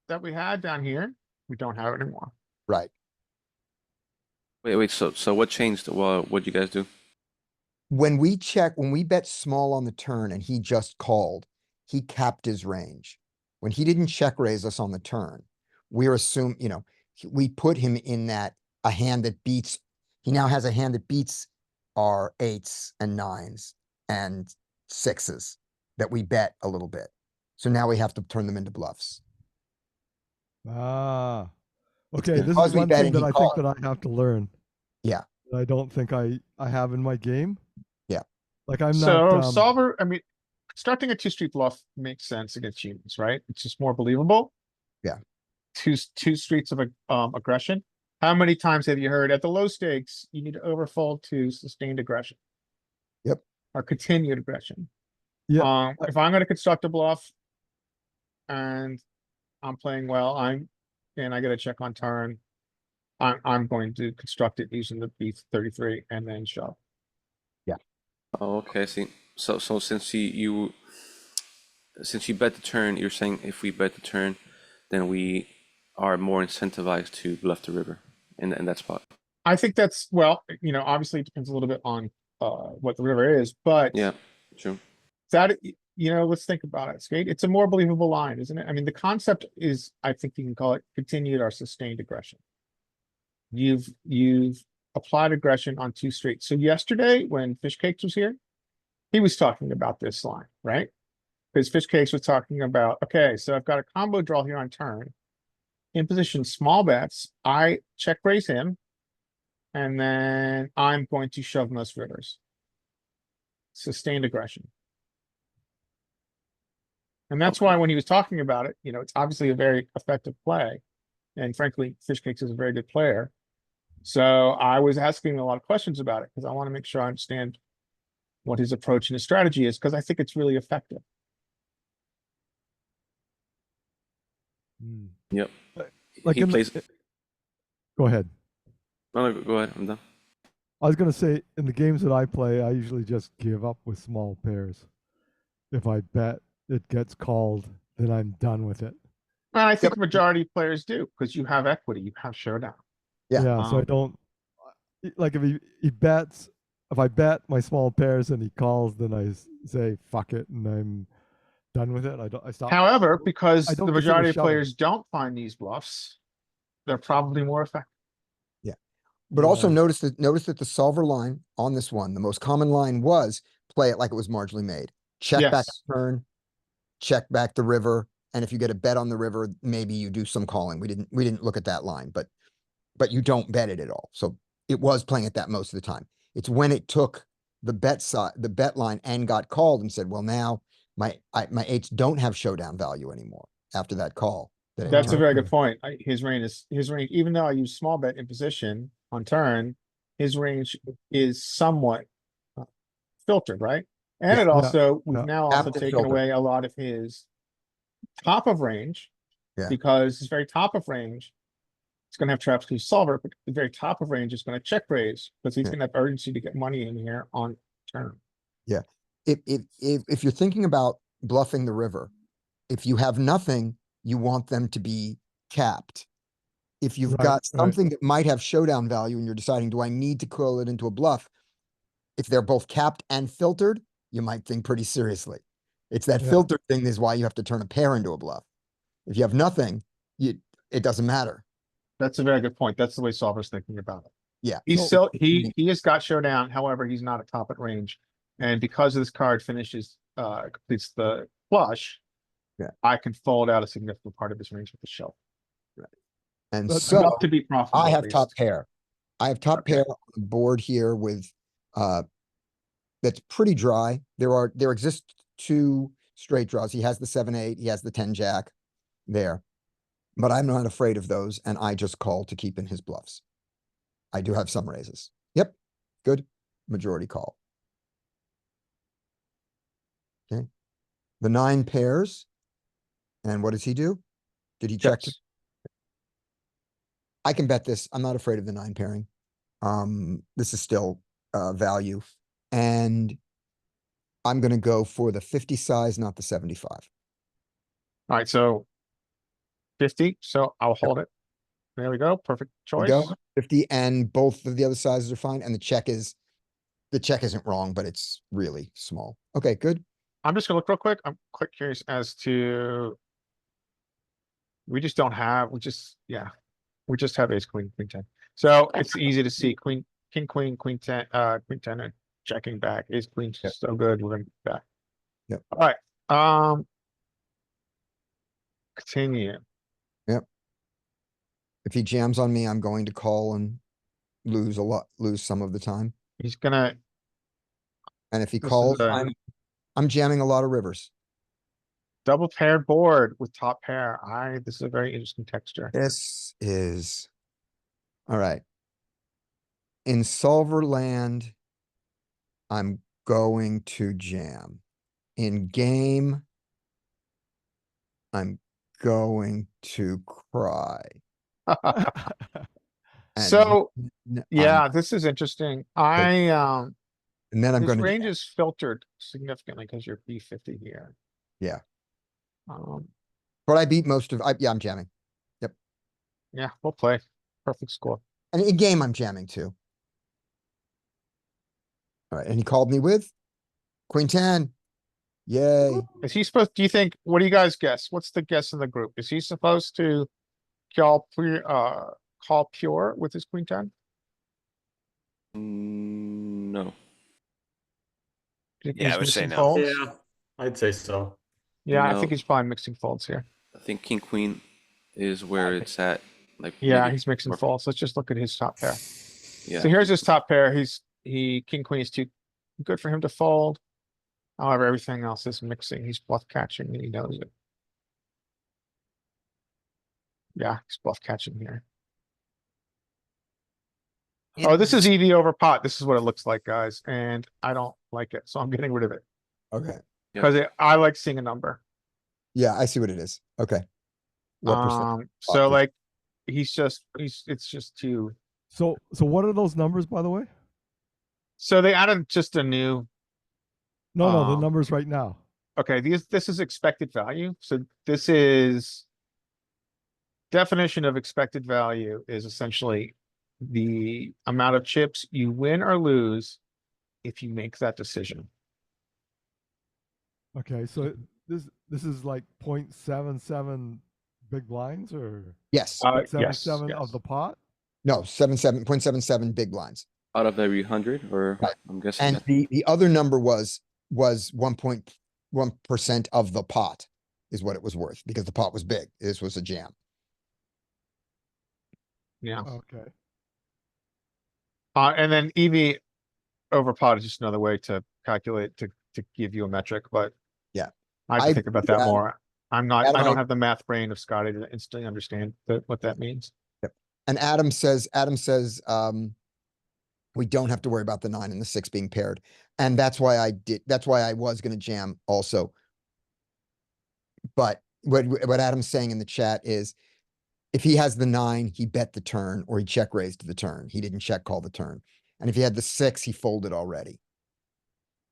that we had down here, we don't have it anymore. right. Wait, so what changed? Well, what'd you guys do? When we bet small on the turn and he just called, he capped his range. When he didn't check raise us on the turn, we're we put him in a hand that beats, he now has a hand that beats our eights and nines and sixes that we bet a little bit. So now we have to turn them into bluffs. Ah, It's okay. This because is we one bet thing and that he I think called. that I have to learn. Yeah. That I don't think I have in my game. Yeah. Like I'm So not. solver, I mean, constructing a two-street bluff makes sense against humans, right? It's just more believable. Yeah. Two streets of aggression. How many times have you heard at the low stakes, you need to overfold to sustained aggression? Yep. Or continued aggression. Yeah. If I'm gonna construct a bluff and I'm playing well, and I get a check on turn, I'm going to construct it using the B33 and then shove. Oh, okay, I see. So since you bet the turn, you're saying if we bet the turn, then we are more incentivized to bluff the river in that spot. I think that's, well, obviously it depends a little bit on what the river is, but Yeah, true. that, let's think about it, Skate. It's a more believable line, isn't it? I mean, the concept is, I think you can call it continued or sustained aggression. You've applied aggression on two streets. So yesterday, when Fish Cakes was here, he was talking about this line, right? Because Fish Cakes was talking about, okay, so I've got a combo draw here on turn. In position small bets, I check raise him. And then I'm going to shove most rivers. Sustained aggression. And that's why when he was talking about it, it's obviously a very effective play. And frankly, Fish Cakes is a very good player. So I was asking him a lot of questions about it because I want to make sure I understand what his approach and his strategy is, because I think it's really effective. Hmm. Yep. Like He in the- plays. Go ahead. No, go ahead. I'm done. I was gonna say in the games that I play, I usually just give up with small pairs. If I bet it gets called, then I'm done with it. And I think the majority of players do, because you have equity, you have showdown. Yeah. So I don't like if he bets. If I bet my small pairs and he calls, then I say fuck it and I'm done with it. I stop. However, because I don't the consider majority of shoving. players don't find these bluffs, they're probably more effective. But also Yeah. notice that the solver line on this one, the most common line was play it like it was marginally made. Check back Yes. the turn, check back the river, And if you get a bet on the river, maybe you do some calling. We didn't look at that line, but you don't bet it at all. So it was playing at that most of the time. It's when it took the bet line and got called and said, well, now my eights don't have showdown value anymore after that call. that it That's a turned. very good point. His range, even though I use small bet in position on turn, his range is somewhat filtered, right? And Yeah. it also, we've Yeah. now also Captive taken filter. away a lot of his top of range. Yeah. Because his very top of range, it's gonna have traps to solver, but the very top of range is gonna check raise, because he's Yeah. gonna have urgency to get money in here on turn. If you're thinking about bluffing the river, if you have nothing, you want them to be capped. If you've Right, got right. something that might have showdown value and you're deciding, do I need to curl it into a bluff? If they're both capped and filtered, you might think pretty seriously. It's that Yeah. filter thing is why you have to turn a pair into a bluff. If you have nothing, it doesn't matter. That's a very good point. That's the way solver's thinking about it. Yeah. He's So- still, he has got showdown, however, he's not a top at range. And because of this card finishes, completes the flush. Yeah. I can fold out a significant part of his range with the shelf. And But- so Enough to be profitable. I at have top least. pair. I have top Okay. pair on the board here with, that's pretty dry. There exist two straight draws. He has the 7-8, he has the 10-jack there. But I'm not afraid of those, and I just call to keep in his bluffs. I do have some raises. Yep, good. Majority call. Okay. The 9 pairs. And what does he do? Did he check? Checks. I can bet this. I'm not afraid of the 9 pairing. This is still value. And I'm gonna go for the 50 size, not the 75. Alright, so 50, so I'll hold it. There we go, perfect There we choice. go. 50, and both of the other sizes are fine, and the check isn't wrong, but it's really small. Okay, good. I'm just gonna look real quick. I'm quite curious as to. We just don't have, we just have ace, queen, queen ten. So it's easy to see queen, king, queen ten, queen ten and checking back. Ace, queen, Yep. so good. We're gonna be back. Yep. Alright, continue. If he jams on me, I'm going to call and lose some of the time. He's gonna, And if he This is calls, a- I'm jamming a lot of rivers. double paired board with top pair. This is a very interesting texture. This is, all right. In solver land, I'm going to jam. In game, I'm going to cry. And So, then yeah, this is interesting. And then I'm His gonna, range is filtered significantly because you're B50 here. Yeah. Um, but I beat most of, yeah, I'm jamming. yeah, we'll play. Perfect score. And in game, I'm jamming too. All right, and he called me with Queen 10. Yay. Is he supposed, do you think, what do you guys guess? What's the guess in the group? Is he supposed to call pure with his queen ten? No. Do you think Yeah, I he's would say mixing no. folds? Yeah, I'd say so. Yeah, I No. think he's probably mixing folds here. I think king queen is where it's at. Like Yeah, maybe he's mixing more- folds. Let's just look at his top pair. Yeah. So here's his top pair. King queen is too good for him to fold. However, everything else is mixing. He's bluff catching and he knows it. Yeah, he's bluff catching here. Oh, this is EV over pot. This is what it looks like, guys, and I don't like it, so I'm getting rid of it. Okay. Because I like seeing a number. Yeah, I see what it is. Okay. What percent? So is- like, it's just too. So what are those numbers, by the way? So they added just a new, No, the Um, numbers right now. okay, this is expected value. So this is. Definition of expected value is essentially the amount of chips you win or lose if you make that decision. Okay, so this is like 0.77 big blinds or Yes, Yes, 77 yes. of the pot? no, 0.77 big blinds. Out of every 100, or Right. I'm guessing. And that- the other number was 1.1% of the pot is what it was worth because the pot was big. This was a jam. Yeah. Okay. And then EV over pot is just another way to calculate, to give you a metric, but. Yeah. I have I to think about that Adam- more. I'm not, Adam, I don't I- have the math brain of Scotty to instantly understand what that means. And Adam says, we don't have to worry about the 9 and the 6 being paired. And that's why I was gonna jam also. But what Adam's saying in the chat is if he has the 9, he bet the turn or he check raised the turn. He didn't check call the turn. And if he had the 6, he folded already.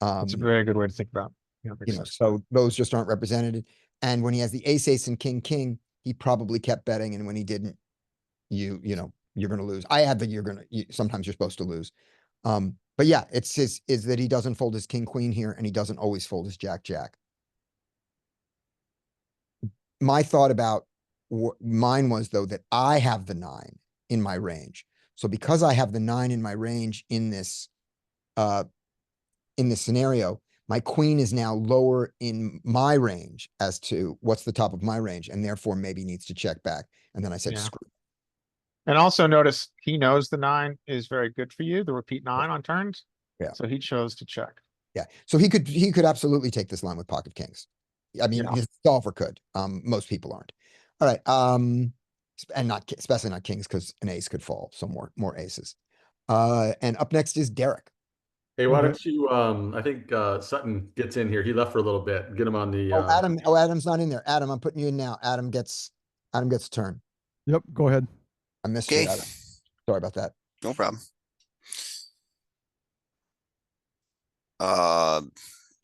It's a very good way to think about. Yeah, makes You know, sense. so those just aren't represented. And when he has the ace, ace and king, king, he probably kept betting. And when he didn't, you know, you're going to lose. I had the sometimes you're supposed to lose. But yeah, it's is that he doesn't fold his king, queen here, and he doesn't always fold his jack, jack. My thought about mine was though, that I have the 9 in my range. So because I have the 9 in my range in this scenario, my queen is now lower in my range as to what's the top of my range and therefore maybe needs to check back. And then I said, Yeah. screw. And also notice he knows the 9 is very good for you, the repeat 9 on turns. Yeah. So he chose to check. Yeah, so he could absolutely take this line with pocket kings. I mean, Yeah. the solver could, most people aren't. All right, and especially not kings, because an ace could fall, so more aces. And up next is Derek. Hey, why don't you, I think Sutton gets in here. He left for a little bit. Get him on the. Adam's not in there. Adam, I'm putting you in now. Adam gets a turn. Yep, go ahead. I missed you, Okay, Adam. Sorry about that. no problem.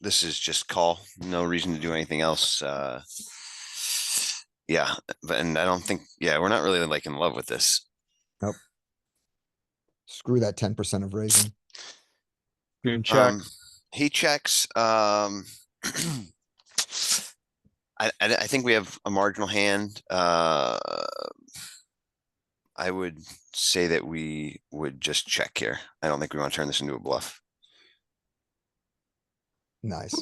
This is just call, no reason to do anything else. Yeah, and I don't think, yeah, we're not really like in love with this. Screw that 10% of raising. Boom check. He checks, I think we have a marginal hand. I would say that we would just check here. I don't think we want to turn this into a bluff. Nice.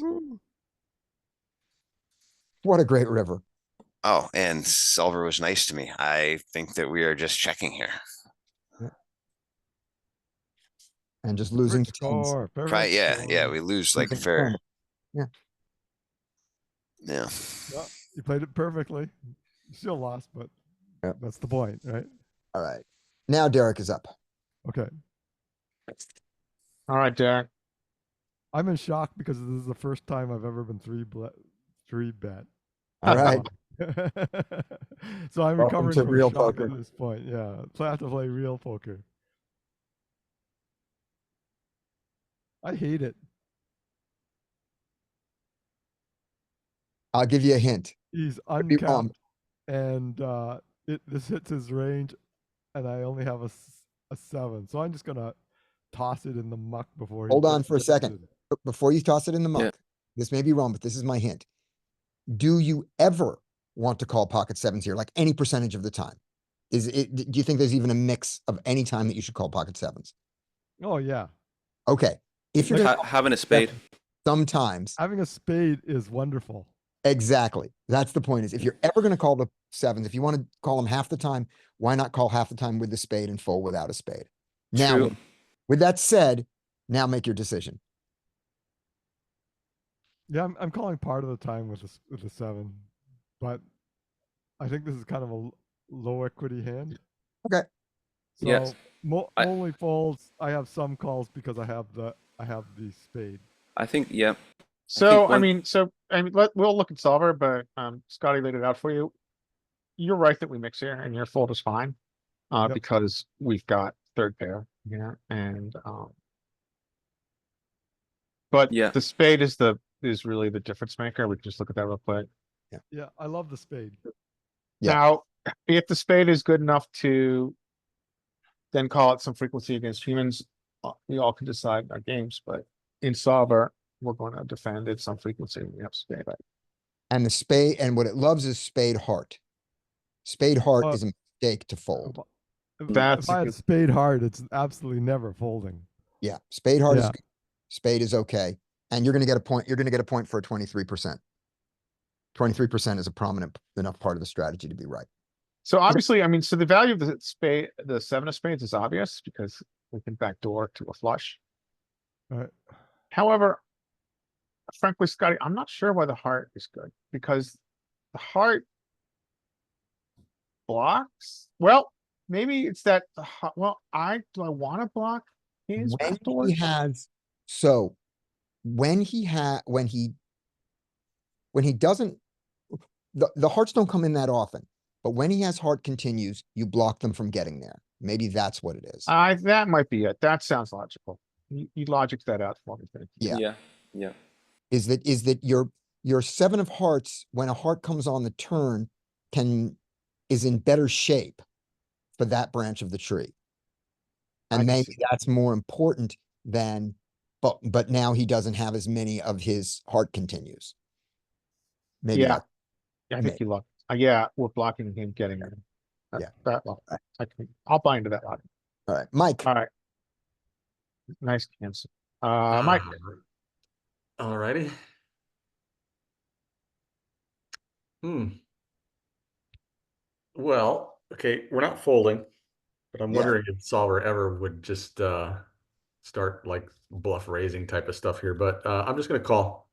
What a great river. Oh, and solver was nice to me. I think that we are just checking here. And just losing the Perfect tens. score, perfect Right, yeah, score. we lose like Losing the fair. 10. Yeah. Yeah, Yeah, you played it perfectly. You still lost, but Yep. that's the point, right? All right. Now Derek is up. Okay. All right, Derek. I'm in shock because this is the first time I've ever been three bet. All right. So I'm Welcome recovering to from real shock poker. at this point. Yeah, so I have to play real poker. I hate it. I'll give you a hint. He's Could be wrong. uncapped, and this hits his range, and I only have a 7, so I'm just gonna toss it in the muck before. Hold he on gets for a second. it. Before you toss it in the Yeah. muck, this may be wrong, but this is my hint. Do you ever want to call pocket sevens here, like any percentage of the time? Do you think there's even a mix of any time that you should call pocket sevens? Oh yeah, Okay, if you're gonna call Having a spade. sometimes, having a spade is wonderful. exactly. That's the point is if you're ever gonna call the sevens, if you want to call them half the time, why not call half the time with the spade and fold without a spade? Now, True. with that said, now make your decision. Yeah, I'm calling part of the time with the 7, but I think this is kind of a low equity hand. Okay. So Yes. I- only folds. I have some calls because I have the spade. I think, yeah. So, one- we'll look at solver, but, Scotty laid it out for you. You're right that we mix here and your fold is fine. Yep. Because we've got third pair here and, but Yeah. the spade is really the difference maker. We can just look at that real quick. Yeah, I love the spade. Yeah. Now, if the spade is good enough to then call it some frequency against humans, we all can decide our games, but in solver, we're going to defend it some frequency. We have spade. And the spade, and what it loves is spade heart. Spade heart Uh, is a mistake to fold. That's If I a had good- spade hard, it's absolutely never folding. Yeah, spade heart is Yeah. good. Spade is okay. And you're gonna get a point, you're gonna get a point for a 23%. 23% is a prominent enough part of the strategy to be right. So obviously, I mean, so the value of the spade, the 7 of spades is obvious because we can backdoor to a flush. Right. However, frankly, Scotty, I'm not sure why the heart is good because the heart blocks. Well, maybe it's that, well, do I want to block his When he backdoors? has, so when he doesn't, the hearts don't come in that often, but when he has heart continues, you block them from getting there. Maybe that's what it is. That might be it. That sounds logical. You logic that out for me. Thank you. Yeah. Yeah. Is that your 7 of hearts, when a heart comes on the turn, is in better shape for that branch of the tree. I And can maybe see that's more important than, but now he doesn't have as many of his heart continues. Maybe Yeah. that, Yeah, I think you look. Yeah, we're blocking him getting there. Yeah. That logic. I'll buy into that logic. all right, Mike. All right. Nice answer. Mike, Alrighty. Well, okay, we're not folding, but I'm Yeah. wondering if solver ever would just start like bluff raising type of stuff here, but I'm just gonna call.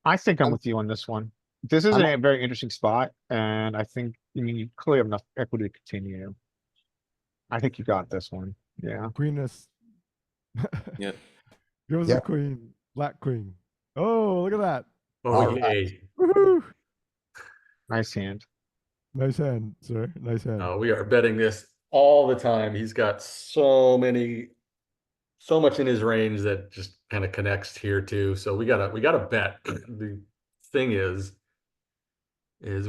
I think I'm I'm- with you on this one. This is I'm- a very interesting spot, and I think, I mean, you clearly have enough equity to continue. I think you got this one. Yeah. Queeness. Yep. Goes Yeah. the queen. Black queen. Oh, look at that. Oh, All right. yay. Woohoo! Nice hand. Nice hand, sir. Nice hand. We are betting this all the time. He's got so much in his range that just kind of connects here too. So we gotta bet. The thing is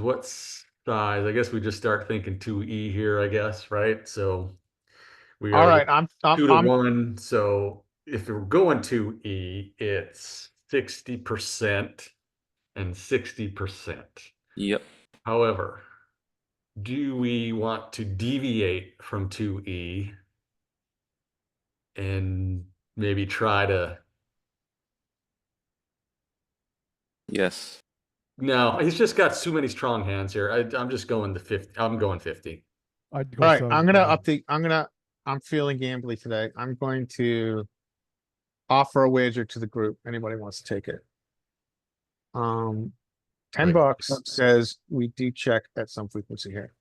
what size? I guess we just start thinking 2E here, I guess, right? So we All are right, 2 to 1. So if we're going 2E, it's 60% and 60%. Yep. However, do we want to deviate from 2E and maybe try to? Yes. No, he's just got too many strong hands here. I'm just going the 50. I'm going 50. I'd go All right, I'm gonna 75. I'm feeling gambly today. I'm going to offer a wager to the group. Anybody wants to take it? 10 Like- bucks says we do check at some frequency here.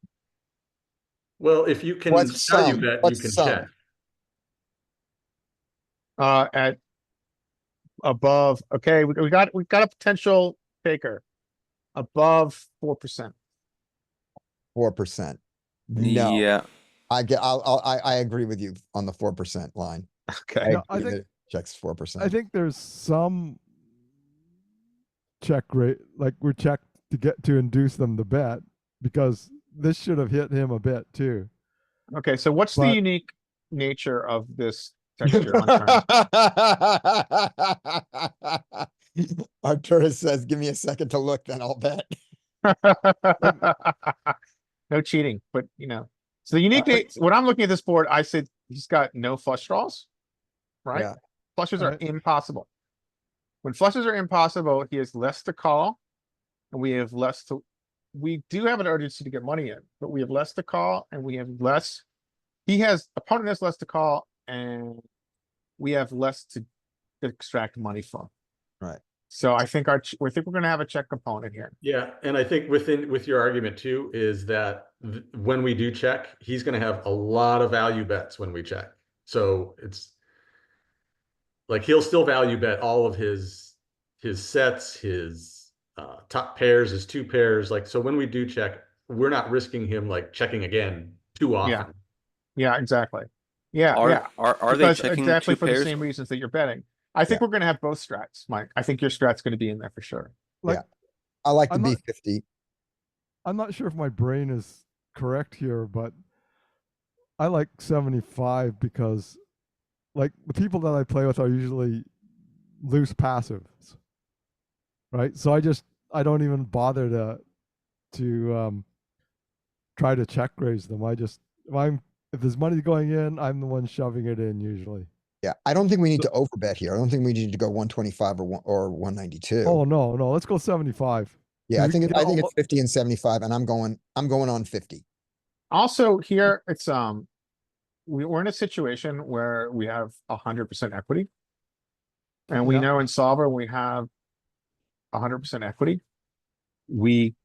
Well, if you can What's value some? bet, you What's can some? check. At above, okay, we got a potential taker. Above 4%. 4%. No, Yeah. I agree with you on the 4% line. Okay. No, I agree think- that it checks 4%. I think there's some check rate, like we're checked to get to induce them to bet because this should have hit him a bit too. Okay, so what's the But- unique nature of this texture on turn? Arturus says, give me a second to look, then I'll bet. No cheating, but you know, so the unique, when I'm looking at this board, I said he's got no flush draws. Right? Yeah. Flushes are Right. impossible. When flushes are impossible, he has less to call. And we have less to, we do have an urgency to get money in, but we have less to call and we have less. Opponent has less to call and we have less to extract money from. Right. So I think we're gonna have a check component here. Yeah, and I think with your argument too is that when we do check, he's going to have a lot of value bets when we check. So it's like he'll still value bet all of his sets, his top pairs, his 2 pairs. Like, so when we do check, we're not risking him like checking again too often. Yeah, exactly. Yeah, yeah. Are they Because checking exactly 2 for pairs? the same reasons that you're betting. I think we're gonna have both strats, Mike. I think your strat's gonna be in there for sure. I like the I'm not- B50. I'm not sure if my brain is correct here, but I like 75 because like the people that I play with are usually loose passives. Right? So I don't even bother to try to check raise them. If there's money going in, I'm the one shoving it in usually. Yeah, I don't think we need to overbet here. I don't think we need to go 125 or 192. Oh no, no, let's go 75. Yeah, I we can think get it's all- 50 and 75, and I'm going on 50. Also here, it's, we're in a situation where we have 100% equity. And we Yeah. know in solver, we have 100% equity. We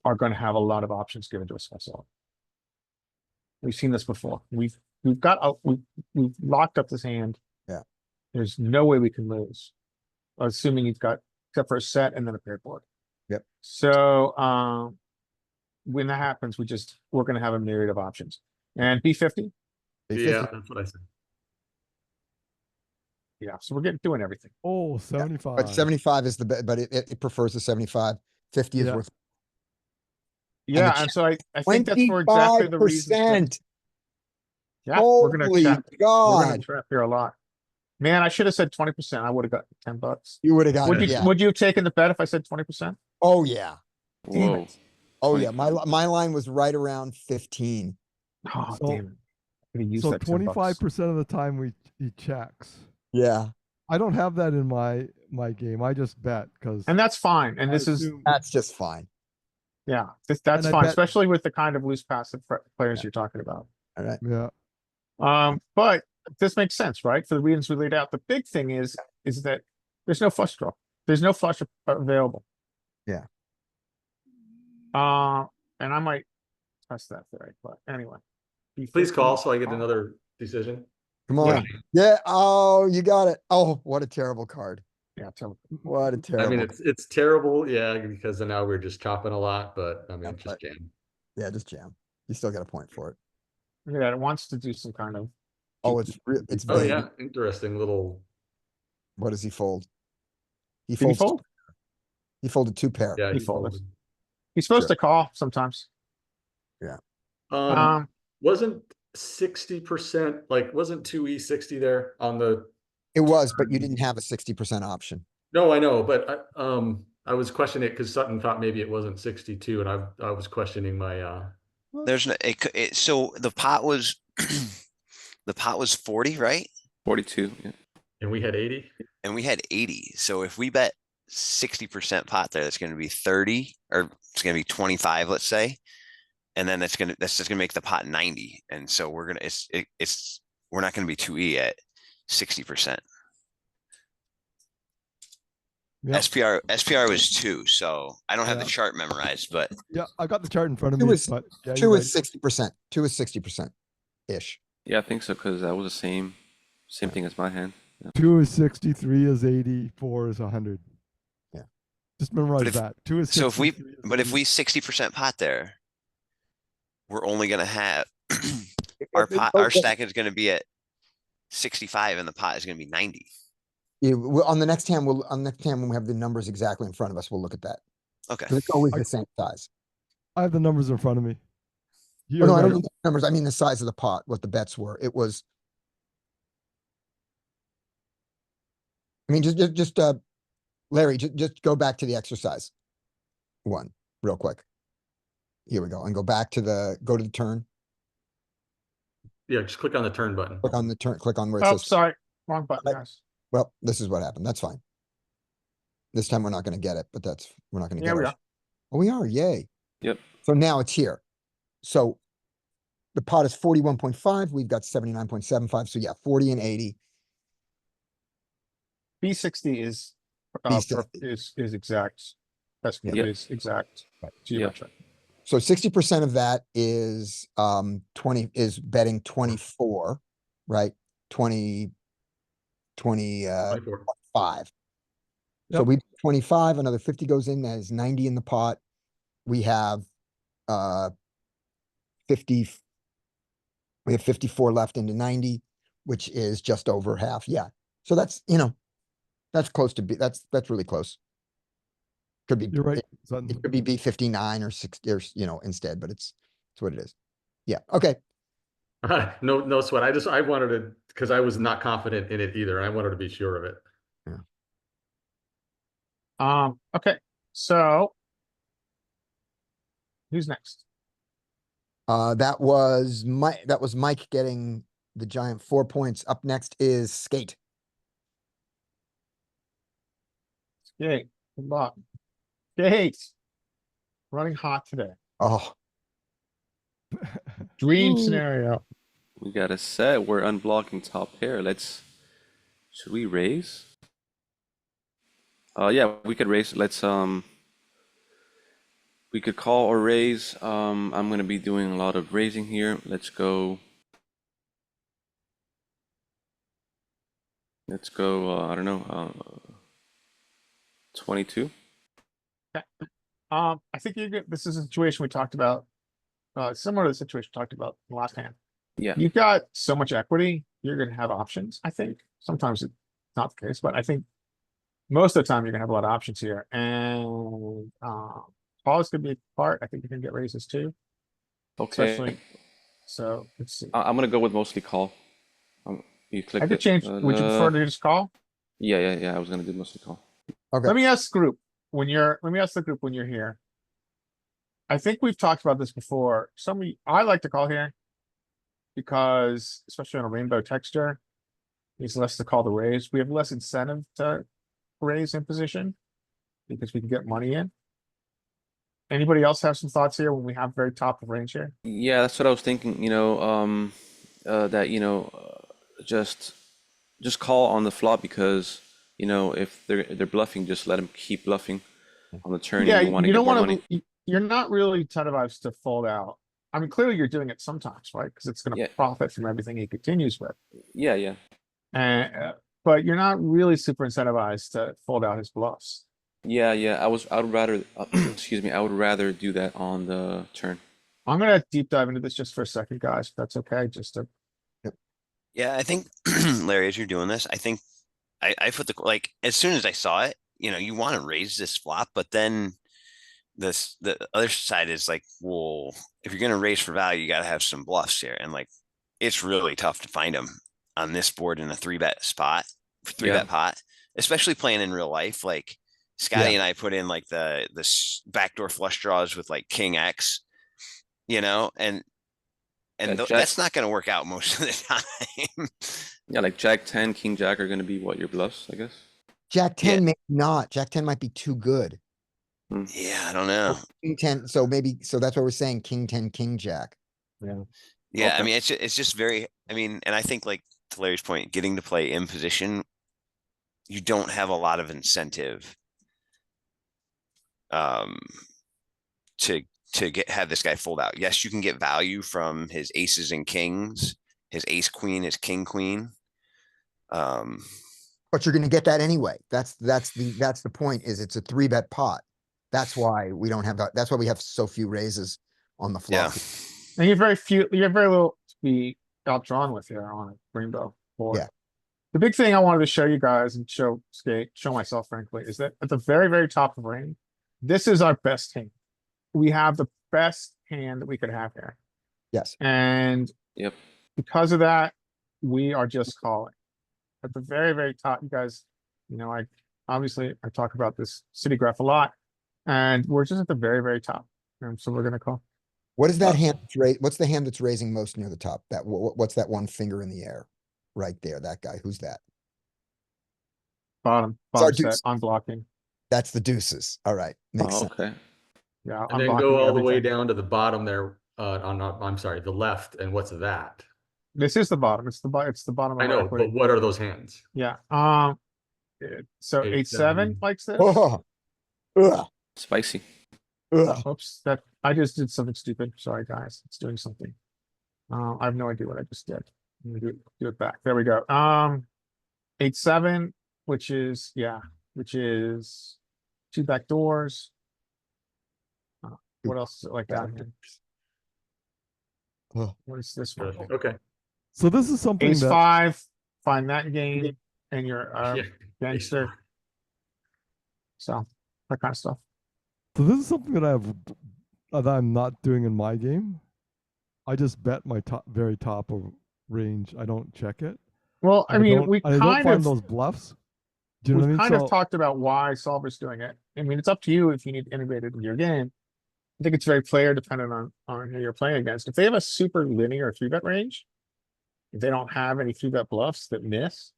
are gonna have a lot of options given to us also. We've seen this before. We've locked up this hand. Yeah. There's no way we can lose. Assuming you've got, except for a set and then a paired board. Yep. So, when that happens, we're gonna have a myriad of options. And B50, Yeah, that's what I said. yeah, so we're doing everything. Oh, 75. But 75 is the bet, but it prefers the 75. 50 is Yeah. worth Yeah, the and so I think that's for exactly the reasons. that- 25%. Yeah, we're gonna Holy check. We're gonna God. trap here a lot. Man, I should have said 20%. I would have got $10. You would have got, Would you, yeah. would you have taken the bet if I said 20%? Oh, yeah. Damn Whoa. it. Oh, yeah. 25. My line was right around 15. Oh, So- damn it. I'm gonna use So that $10. 25% of the time he checks. Yeah, I don't have that in my game. I just bet because And that's fine. And this is, that's just fine. yeah, that's And I fine, bet- especially with the kind of loose passive players you're talking about. All right. yeah. But this makes sense, right? For the reasons we laid out. The big thing is that there's no flush draw. There's no flush available. Yeah. And I might test that theory, but anyway. Please call B50. so I get another decision. Come on. Yeah. Oh, you got it. Oh, what a terrible card. Yeah, tell What a I terrible. mean, it's terrible, yeah, because then now we're just chopping a lot, but I mean, Yeah, just but- jam. Yeah, just jam. You still got a point for it. yeah, it wants to do some kind of, Oh, it's Oh big. yeah, interesting little, What does he fold? He did he folds. fold? He folded 2 pair. yeah. He he folded. folded. He's supposed Sure. to call sometimes. Um, wasn't 60%, like, wasn't 2E 60 there on the, It was, but you didn't have a 60% option. no, I know, but I was questioning it because Sutton thought maybe it wasn't 62 and I was questioning my, There's no, so the pot was, the pot was 40, right? 42. Yeah. and we had 80. And we had 80. So if we bet 60% pot there, that's gonna be 30, or it's gonna be 25, let's say. And then that's just gonna make the pot 90. And so we're gonna, we're not gonna be 2E at 60%. Yeah. SPR was 2, so I don't have the Yeah. chart memorized, but Yeah, I got the chart in front of Two me, is- but yeah, 2 you're is right. 60%. 2 is 60% ish. Yeah, I think so, because that was the same thing as my hand. 2 is 60, 3 is 80, 4 is 100. Yeah. Just memorize if- that. 2 is 60. so if we, 3 is but if 80. we 60% pot there, we're only gonna have, our stack is gonna be at 65 and the pot is gonna be 90. Yeah, on the next hand, when we have the numbers exactly in front of us, we'll look at that. Okay. 'Cause it's always the same size. I have the numbers in front of me. Oh, Here, no, I don't right? mean the numbers. I mean the size of the pot, what the bets were. It was. I mean, Larry, just go back to the exercise. One, real quick. Here we go. And go to the turn, Yeah, just click on the turn button. click on the turn, click on where it Oh, says, sorry, wrong button, Right. guys. well, this is what happened. That's fine. This time we're not gonna get it, but we're not gonna Yeah, get we it. are. Oh, we are, yay. Yep. So now it's here. So the pot is 41.5, we've got 79.75, so yeah, 40 and 80. B60 is, B60. is exact. That's, Yeah. is exact Right. geometric. So 60% of that is 20 is betting 24, right? 20, 25. 24. So Yep. we 25, another 50 goes in, that is 90 in the pot. We have 50. We have 54 left into 90, which is just over half. Yeah. So that's, that's close to be, that's really close. Could be, You're right. it Sutton. could be B59 or 60 or, instead, but it's what it is. Yeah. Okay. No sweat. I wanted to, because I was not confident in it either. I wanted to be sure of it. Okay, so. Who's next? That was Mike getting the giant 4 points. Up next is Skate. Skate, good luck. Skate. Running hot today. Oh, Dream Ooh. scenario. We got a set. We're unblocking top pair. Should we raise? Yeah, we could raise. We could call or raise. I'm gonna be doing a lot of raising here. Let's go. I don't know, 22. I think you're good. This is a situation we talked about. Similar to the situation we talked about in the last hand. Yeah. You've got so much equity, you're gonna have options, I think. Sometimes it's not the case, but I think most of the time you're gonna have a lot of options here. And call is gonna be a part. I think you can get raises too. Okay. Especially, so let's see. I'm gonna go with mostly call. You click I could it. change, would you prefer to just call? Yeah. I was gonna do mostly call. okay. Let me ask the group let me ask the group when you're here. I think we've talked about this before. I like to call here. Because especially on a rainbow texture. It's less to call the raise. We have less incentive to raise in position. Because we can get money in. Anybody else have some thoughts here when we have very top of range here? Yeah, that's what I was thinking. That just call on the flop because if they're bluffing, just let them keep bluffing on the turn. Yeah, You want to you get don't more wanna, money. you're not really incentivized to fold out. I mean, clearly you're doing it sometimes, right? Cause it's gonna Yeah. profit from everything he continues with. Yeah. And, but you're not really super incentivized to fold out his bluffs. Yeah. I would rather, excuse me, I would rather do that on the turn. I'm gonna deep dive into this just for a second, guys, if that's okay, just to, Yeah, I think Larry, as you're doing this, I think I put like as soon as I saw it, you want to raise this flop, but then the other side is like, well, if you're gonna raise for value, you gotta have some bluffs here. And like it's really tough to find them on this board in a 3-bet spot, 3-bet pot, especially playing in real life. Like Scotty and I put in like the backdoor flush draws with like King X, and Yeah, that's not going to work out most of the time. Yeah, like Jack 10, King Jack are gonna be what, your bluffs, I guess. Jack 10 may not. Jack 10 might be too good. Yeah, I don't know. King 10, so that's why we're saying King 10, King Jack. Yeah, Okay. I mean, it's just very, and I think like to Larry's point, getting to play in position, you don't have a lot of incentive to have this guy fold out. Yes, you can get value from his aces and kings, his ace queen, his king queen. But you're gonna get that anyway. That's the point, is it's a 3-bet pot. That's why we don't have that's why we have so few raises on the Yeah. flop. and you have very little to be outdrawn with here on a rainbow board. Yeah. The big thing I wanted to show you guys and show myself frankly, is that at the very, very top of range, this is our best hand. We have the best hand that we could have here. Yes. And Yep. because of that, we are just calling. At the very, very top, you guys, I talk about this city graph a lot. And we're just at the very, very top. And so we're gonna call. What is that hand? What's the hand that's raising most near the top? What's that one finger in the air? Right there, that guy. Who's that? Bottom our set, deuce. unblocking. That's the deuces. All right. Makes Oh, sense. okay. Yeah. And then unblocking go all the way everything. down to the bottom there, I'm sorry, the left, and what's that? This is the bottom. It's the bottom I of our know, equity. but what are those hands? Yeah, so 8-7 8-7. likes this. Oh, ugh, Spicy. ugh. Oops, I just did something stupid. Sorry, guys. It's doing something. I have no idea what I just did. I'm gonna do it back. There we go. 8-7, which is 2 back doors. What else is it like down here? Ugh. What is this one? Okay. So this is something Ace that 5, find that game, and you're Yeah. gangster. So that kind of stuff. so this is something that I'm not doing in my game. I just bet my very top of range. I don't check it. Well, I mean, we I don't kind find of those bluffs. Do you know we've what I mean? kind of So- talked about why Solver's doing it. I mean, it's up to you if you need to integrate it into your game. I think it's very player dependent on who you're playing against. If they have a super linear 3-bet range, If they don't have any three bet bluffs that miss.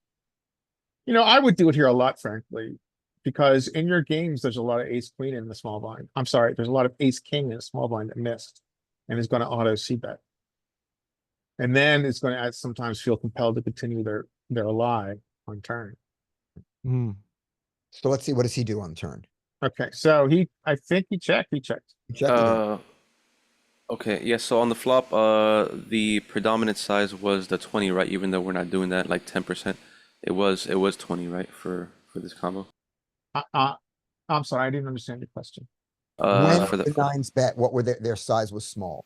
You know, I would do it here a lot, frankly, because in your games, there's a lot of ace queen in the small blind. I'm sorry, there's a lot of ace king in the small blind that missed. And is gonna auto C bet. And then it's gonna sometimes feel compelled to continue their lie on turn. Hmm. So let's see, what does he do on turn? Okay, so I think he checked. He checked it in. Okay, yeah, so on the flop, the predominant size was the 20, right? Even though we're not doing that, like 10%. It was 20, right, for this combo? I'm sorry, I didn't understand your question. When For the nines bet, what were their size was small.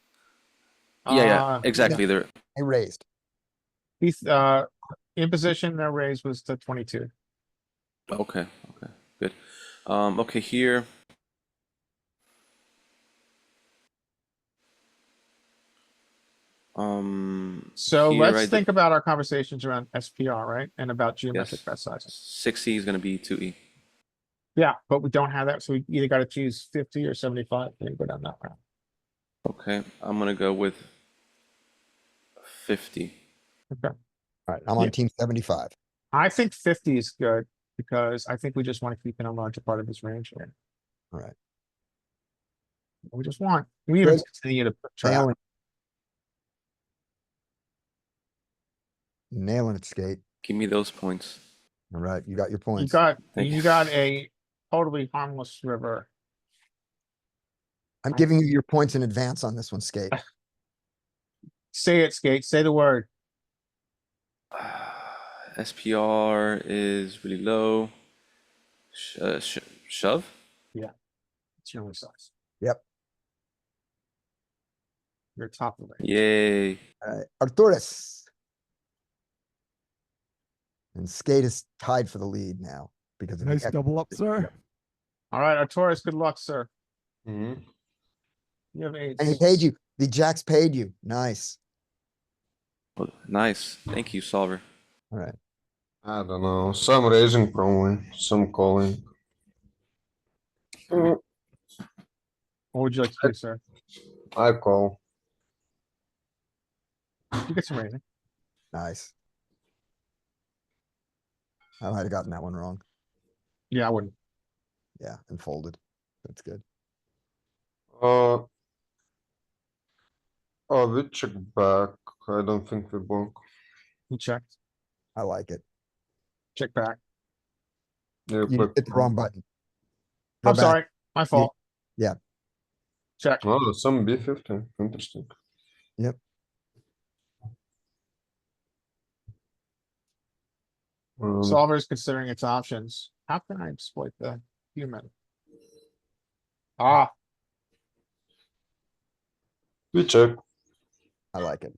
yeah, exactly. They're They raised. He's, in position, their raise was to 22. okay, good. Okay, here. So here I let's did- think about our conversations around SPR, right? And about geometric Yes. bet sizes. 60 is gonna be 2E. Yeah, but we don't have that, so we either gotta choose 50 or 75, and go down that route. Okay, I'm gonna go with 50. Okay, All right, I'm Yeah. on team 75. I think 50 is good, because I think we just wanna keep in a larger part of his range here. All right. We even Good. continue to trap. Nailing. Nailing it, Skate. Give me those points. All right, you got your You points. got, Thank you you. got a totally harmless river. I'm giving you your points in advance on this one, Skate. Say it, Skate, say the word. SPR is really low. Shove? It's your only size. Yep. You're top of it. Yay. All right, Arturis. And Skate is tied for the lead now because of the Nice double up, sir. Alright, Arturis, good luck, sir. Mhm. You have eight. And he paid you. The jacks paid you. Nice. Well, nice. Thank you, Solver. All right. I don't know. Some raising probably, some calling. What would you like to do, sir? I call. You get some raising. Nice. I might have gotten that one wrong. Yeah, I wouldn't. Yeah, and folded. That's good. Oh, we check back. I don't think we block. You checked, I like it. check back. Yeah, You but hit the wrong button. Go I'm back. sorry, my fault. yeah. Check. oh, some B50. Interesting. Yep. Solver is considering its options. How can I exploit the human? Ah, We check. I like it.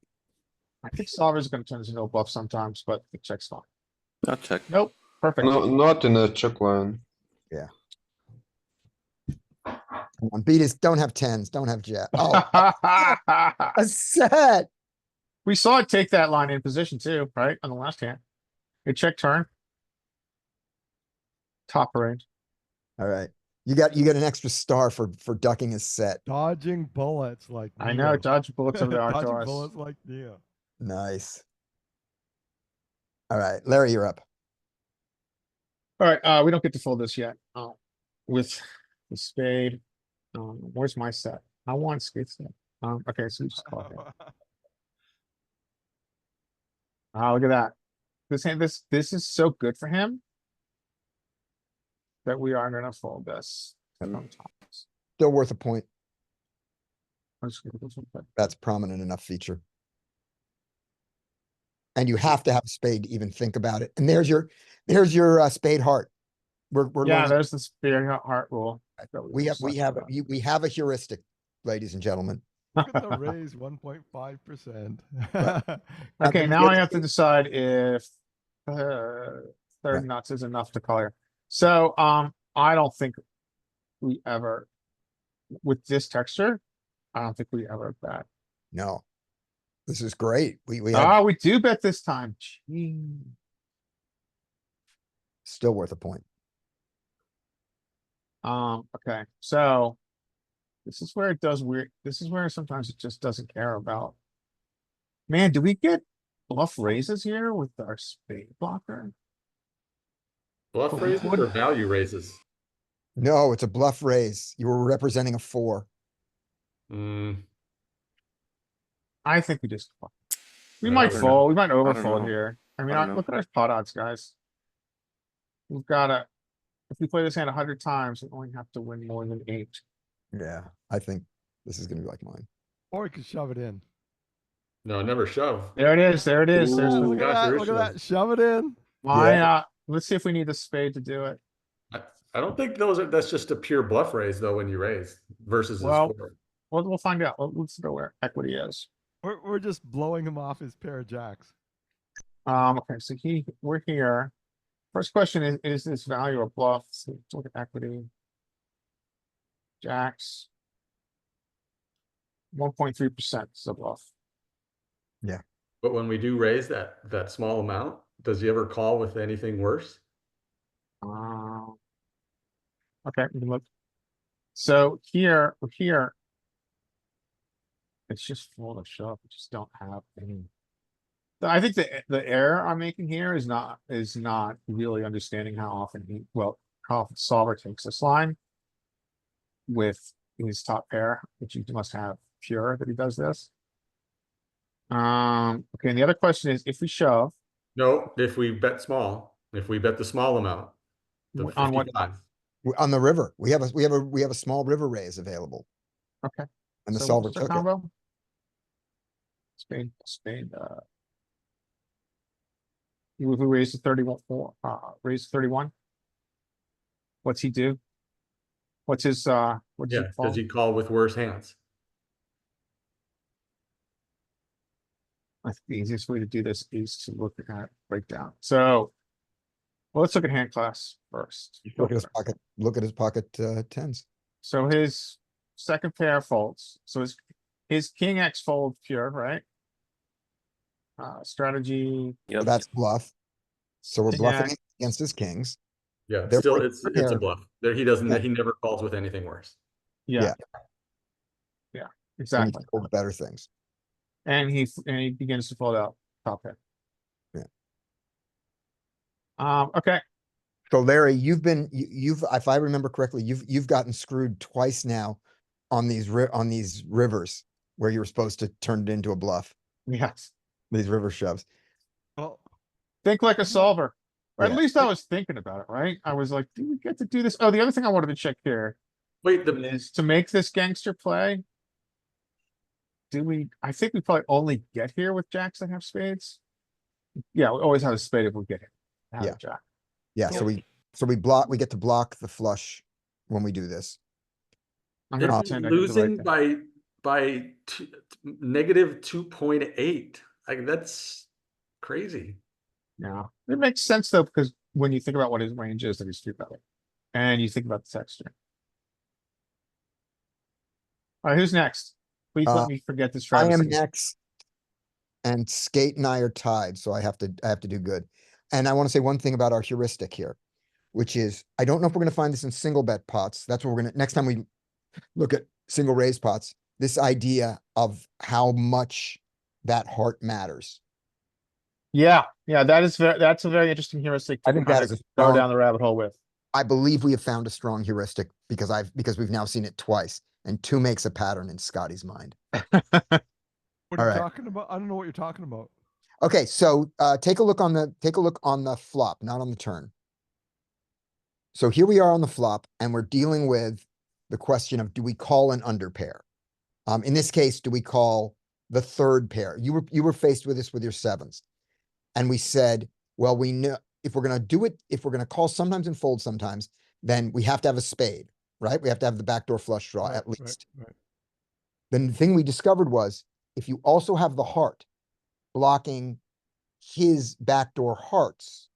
I think solver is gonna turn into no bluff sometimes, but the check's fine. I'll check. Nope, perfect. No, not in a check line. Come on, beat us. Don't have tens. Don't have jack. Oh, a set. We saw it take that line in position too, right? On the last hand. It check turn. Top range. All right. You got an extra star for ducking his set. Dodging bullets like I know, Neo. dodge bullets over the Dodging Arcturus. bullets like Neo. Nice. All right, Larry, you're up. Alright, we don't get to fold this yet. With the spade. Where's my set? I want skate set. Okay, so we just call it. Look at that. This hand, this is so good for him. That we are gonna fold this. Still worth a point. I'm just gonna go for it. That's prominent enough feature. And you have to have a spade to even think about it. And there's your spade heart. We're Yeah, learning. there's the spear heart rule. that We were have talking about. we have a heuristic, ladies and gentlemen. Look at the raise 1.5%. Okay, now I have to decide if Right. third nuts is enough to clear. So, I don't think we ever, with this texture, I don't think we ever bet. No. This is great. We have We do bet this time. Gee. still worth a point. Okay, so this is where it does weird. This is where sometimes it just doesn't care about. Man, do we get bluff raises here with our spade blocker? Bluff But we raises or wouldn't- value raises? No, it's a bluff raise. You were representing a 4. Mm, I think we just, we I might don't fold, we might don't overfold know. here. I mean, I don't know. look at our pot odds, guys. We've gotta, if we play this hand 100 times, we only have to win more than 8. Yeah, I think this is gonna be like mine. Or you could shove it in. no, never shove. There it is, there it is, there's Ooh, the, Look at gosh, that, there is look at that, shove. shove it in. why not? Let's see if we need a spade to do it. I don't think that's just a pure bluff raise though when you raise versus a Well- score. We'll find out. Let's go where equity is. We're just blowing him off his pair of jacks. Okay, so we're here. First question is this value or bluff? So let's look at equity. Jacks. 1.3% is a bluff. But when we do raise that small amount, does he ever call with anything worse? Okay, we can look. So here, it's just full of shove. We just don't have any. I think the error I'm making here is not really understanding how often how often solver takes this line with his top pair, which you must have pure that he does this. Okay, and the other question is if we shove No, if we bet small, if we bet the small amount. The on what? 55. On the river, we have a small river raise available. Okay. And the So solver what's our took it. combo? Spade, who raised the 31, raised 31? What's he do? What's his, what's he Yeah, does call? he call with worse hands? I think the easiest way to do this is to look at breakdown. So, well, let's look at hand class first. Look at his pocket tens. So his second pair folds. So his king X fold pure, right? Strategy. So Yep. that's bluff. So we're King bluffing X. against his kings. Yeah, Therefore, still it's a here- bluff. There he doesn't Yeah. he never calls with anything worse. Yeah. Yeah. Yeah, And exactly. he fold better things. And he begins to fold out top pair. Yeah. Okay. So Larry, you've, if I remember correctly, you've gotten screwed twice now on these rivers where you were supposed to turn it into a bluff, Yes. these river shoves. Well, Think like a solver. Or at Yeah. least I was thinking about it, right? I was like, do we get to do this? Oh, the other thing I wanted to check here Wait, is to make this gangster play. I think we probably only get here with jacks that have spades. Yeah, we always have a spade if we get it. Have a Yeah. jack. Yeah, so we get to block the flush when we do this. I'm gonna it's pretend I did the losing right thing. by negative 2.8. Like that's crazy. Yeah, it makes sense though, because when you think about what his range is that he's three betting. And you think about the texture. Alright, who's next? Please let me forget this I am travesty. next. And Skate and I are tied, so I have to do good. And I want to say one thing about our heuristic here, which is, I don't know if we're gonna find this in single bet pots. That's what we're gonna, next time we look at single raise pots, this idea of how much that heart matters. Yeah, that's a very interesting heuristic. I to think kind that of is a go strong- down the rabbit hole with. I believe we have found a strong heuristic because we've now seen it twice, and 2 makes a pattern in Scotty's mind. what are you Alright. talking about? I don't know what you're talking about. Okay, so take a look on the flop, not on the turn. So here we are on the flop, and we're dealing with the question of, do we call an under pair? In this case, do we call the third pair? You were faced with this with your sevens. And we said, well, we know if we're gonna do it, if we're gonna call sometimes and fold sometimes, then we have to have a spade, right? We have to have the backdoor flush draw Right, at right, least. right. Then the thing we discovered was, if you also have the heart blocking his backdoor hearts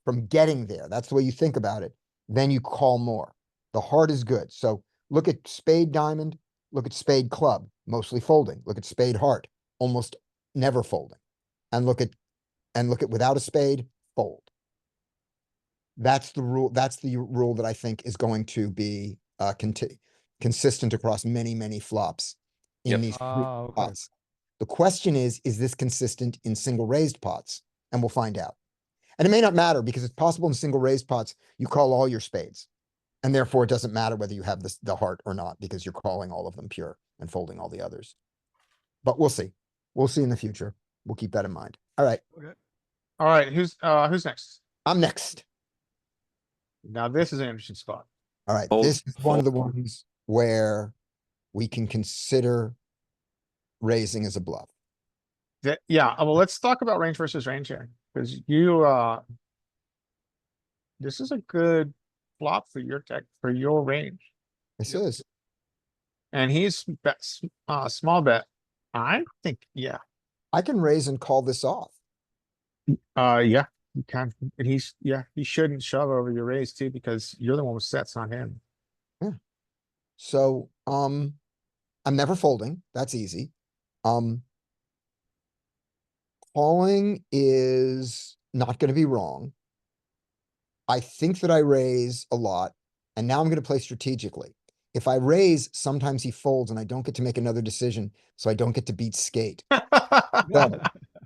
from getting there, that's the way you think about it, then you call more. The heart is good. So look at spade diamond, look at spade club, mostly folding. Look at spade heart, almost never folding. And look at without a spade, fold. That's the rule. That's the rule that I think is going to be consistent across many, many flops in Yep. these Ah, okay. pots. The question is this consistent in single raised pots? And we'll find out. And it may not matter because it's possible in single raised pots, you call all your spades. And therefore it doesn't matter whether you have this, the heart or not, because you're calling all of them pure and folding all the others. But we'll see. We'll see in the future. We'll keep that in mind. All right, All right, who's next? I'm next. Now this is an interesting spot. All right, Fold, this is one of the fold. ones where we can consider raising as a bluff. Yeah, well, let's talk about range versus range here, because this is a good flop for your tech, for your range. This is, And he's small bet. I think, yeah, I can raise and call this off. yeah, you can. And he shouldn't shove over your raise too, because you're the one with sets, not him. So, I'm never folding. That's easy. Calling is not gonna be wrong. I think that I raise a lot, and now I'm gonna play strategically. If I raise, sometimes he folds and I don't get to make another decision, so I don't get to beat skate. So,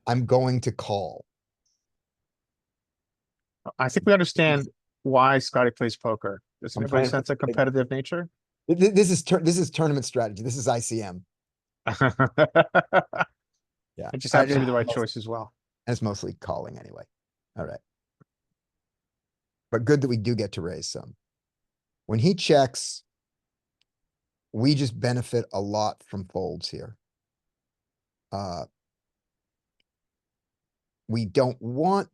I'm going to call. I think we understand why Scotty plays poker. Does I'm anybody trying to sense a think. competitive nature? This is tournament strategy. This is ICM. Yeah. It just happens to be the right And choice as well. it's mostly calling anyway. All right. But good that we do get to raise some. When he checks, we just benefit a lot from folds here. We don't want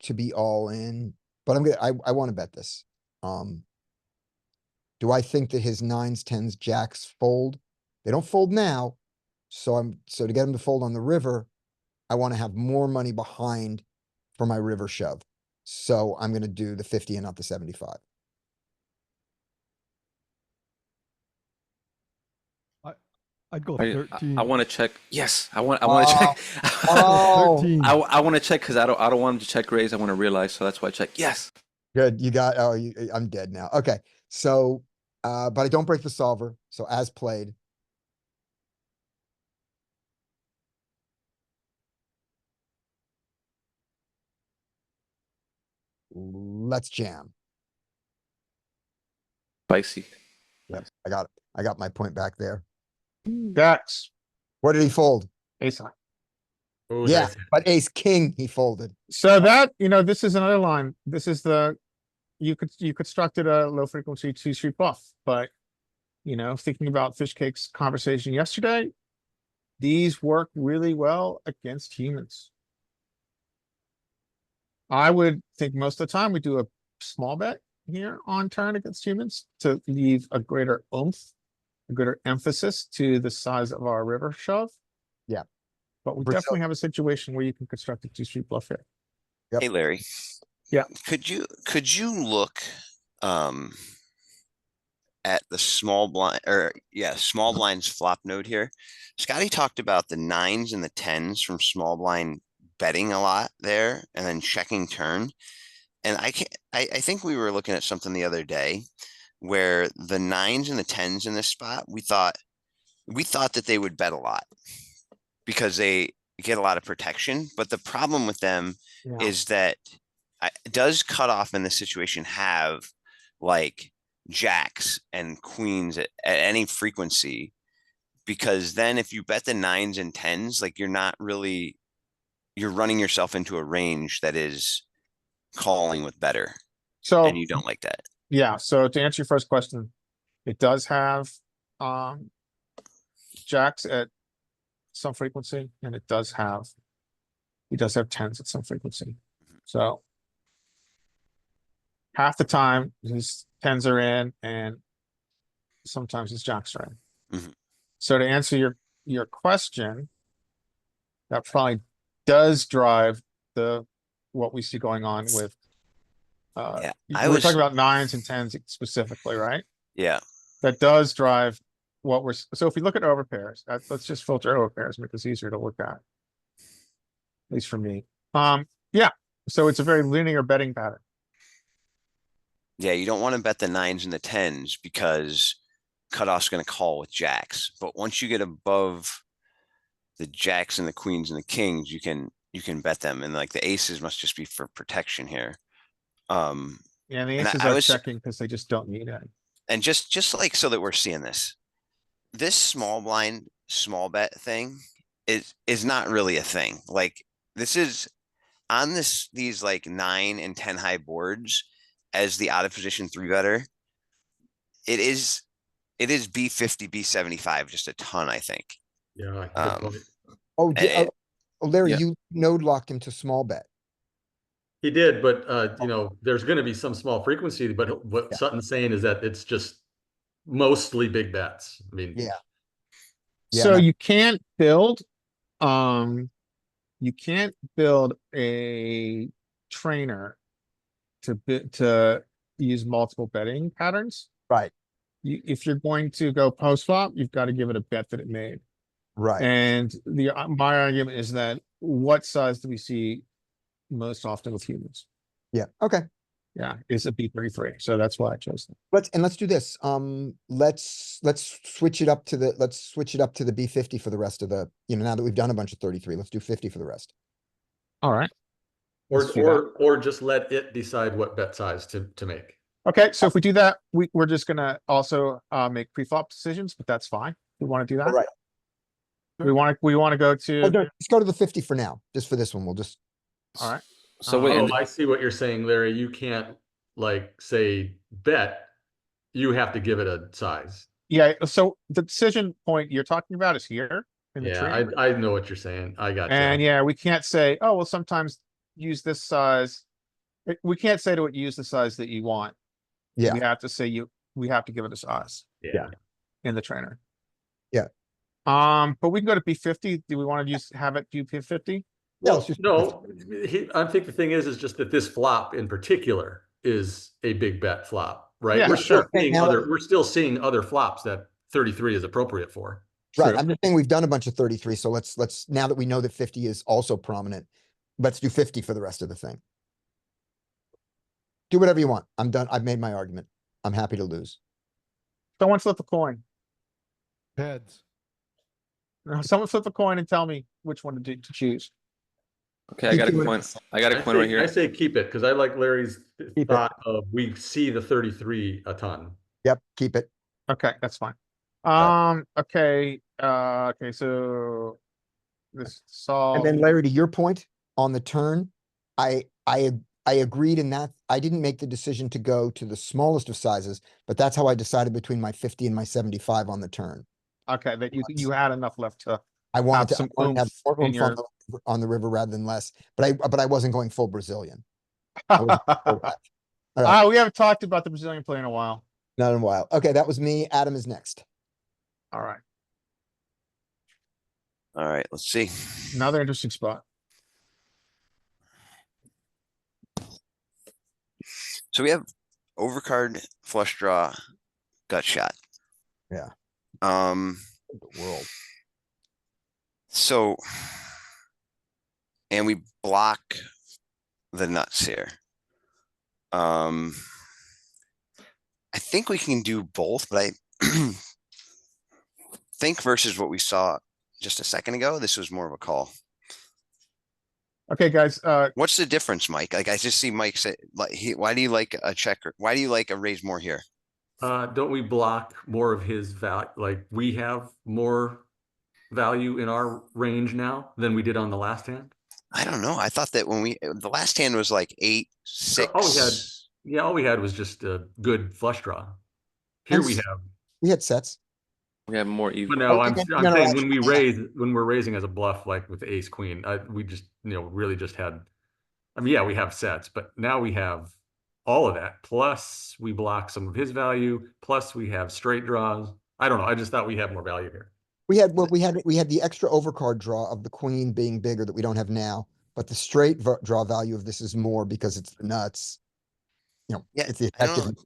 to be all in, but I want to bet this. Do I think that his nines, tens, jacks fold? They don't fold now. So to get him to fold on the river, I want to have more money behind for my river shove. So I'm gonna do the 50 and not the 75. I'd go I 13. want to check. Yes, I want to check. Oh, 13. I want to check because I don't want him to check raise. I want to realize, so that's why I check. Yes. good. You got, I'm dead now. Okay, so, but I don't break the solver. So as played. Let's jam. Spicy. Yep, I got it. I got my point back there. That's What did he fold? ace high. Ooh, Yeah, nice. but ace king he folded. So that, this is another line. This is you constructed a low frequency 2-street bluff, but thinking about Fishcake's conversation yesterday, these work really well against humans. I would think most of the time we do a small bet here on turn against humans to leave a greater oomph, a greater emphasis to the size of our river shove. Yeah. But we Brazil- definitely have a situation where you can construct a 2-street bluff here. Yep. Hey, Larry. Yeah. Could you look, at the small blinds flop node here? Scotty talked about the nines and the tens from small blind betting a lot there and then checking turn. And I think we were looking at something the other day where the nines and the tens in this spot, we thought that they would bet a lot because they get a lot of protection. But the problem with them Yeah. is that does cutoff in this situation have like jacks and queens at any frequency? Because then if you bet the nines and tens, like you're running yourself into a range that is calling with better, So, and you don't like that. yeah, so to answer your first question, it does have jacks at some frequency, and it does have tens at some frequency. So half the time his tens are in and sometimes his jacks are in. Mhm. So to answer your question, that probably does drive what we see going on with Yeah, we're talking about nines and tens specifically, right? Yeah. That does drive what so if we look at overpairs, let's just filter overpairs, make this easier to look at. At least for me. Yeah, so it's a very linear betting pattern. Yeah, you don't want to bet the nines and the tens because cutoff's gonna call with jacks, but once you get above the jacks and the queens and the kings, you can bet them, and like the aces must just be for protection here. Yeah, the And aces I are was- checking because they just don't need it. And just like so that we're seeing this small blind, small bet thing is not really a thing. Like this is on these like 9 and 10 high boards as the out of position 3-better. It is B50, B75, just a ton, I think. Yeah. good Um, point. Oh, Eh, Larry, yeah. you node locked him to small bet. He did, but there's going to be some small frequency. But what Yeah. Sutton's saying is that it's just mostly big bets. I mean, Yeah. Yeah, So no. you can't build, you can't build a trainer to use multiple betting patterns. Right, If you're going to go post flop, you've got to give it a bet that it made. right. And my argument is that what size do we see most often with humans? Yeah, okay. Yeah, is a B33. So that's why I chose that. Let's do this. Let's switch it up to the B50 for the rest of the, now that we've done a bunch of 33, let's do 50 for the rest. All right. or Let's do that. or just let it decide what bet size to make. Okay, so if we do that, we're just gonna also make pre-flop decisions, but that's fine. We want to do that. All right. We want to go Oh, to, no, let's go to the 50 for now, just for this one. We'll just, all right. So wait, Oh, and I see what you're saying, Larry. You can't like say bet. You have to give it a size. Yeah, so the decision point you're talking about is here in the Yeah, tree. I know what you're saying. I got And you. yeah, we can't say, oh, well, sometimes use this size. We can't say to it, use the size that you want. yeah, We have to say we have to give it a size Yeah. in the trainer. Yeah. But we can go to B50. Do we want to have it do B50? Yeah, Well, let's just- no, I think the thing is just that this flop in particular is a big bet flop, right? Yeah, we're still sure. seeing Now- we're still seeing other flops that 33 is appropriate for. right. True. I'm just saying we've done a bunch of 33, so let's, now that we know that 50 is also prominent, let's do 50 for the rest of the thing. Do whatever you want. I'm done. I've made my argument. I'm happy to lose. Someone flip a coin. Heads. No, someone flip a coin and tell me which one to choose. okay, I got a Keep doing coin. it. I got a coin right here. I say keep it because I like Larry's it. thought of we see the 33 a ton. Yep, keep it. Okay, that's fine. Okay, okay, so this solve. And then Larry, to your point on the turn, I agreed in that. I didn't make the decision to go to the smallest of sizes, but that's how I decided between my 50 and my 75 on the turn. Okay, that you had enough left to, I wanted to, some I wanted to have oomph more in oomph on the river rather than less, but I wasn't going full Brazilian. I wasn't full ah, whack. All right, we haven't talked about the Brazilian player in a while. not in a while. Okay, that was me. Adam is next. All right, All right, let's see. another interesting spot. So we have overcard, flush draw, gut shot. Yeah. The world. So. And we block the nuts here. I think we can do both, but I think versus what we saw just a second ago, this was more of a call. Okay, guys, What's the difference, Mike? Like I just see Mike say, like, why do you like a checker? Why do you like a raise more here? Don't we block more of his value? Like we have more value in our range now than we did on the last hand. I don't know. I thought that when the last hand was like 8, 6. All we had was just a good flush draw. Here we And have. We had sets. We have more But even. no, Oh, I'm no, saying no, when we're raising as a bluff, like with ace queen, we just really just had. I mean, yeah, we have sets, but now we have all of that. Plus, we block some of his value. Plus, we have straight draws. I don't know. I just thought we had more value here. We had the extra overcard draw of the queen being bigger that we don't have now, but the straight draw value of this is more because it's the nuts. Yeah, it's the I don't know. effective.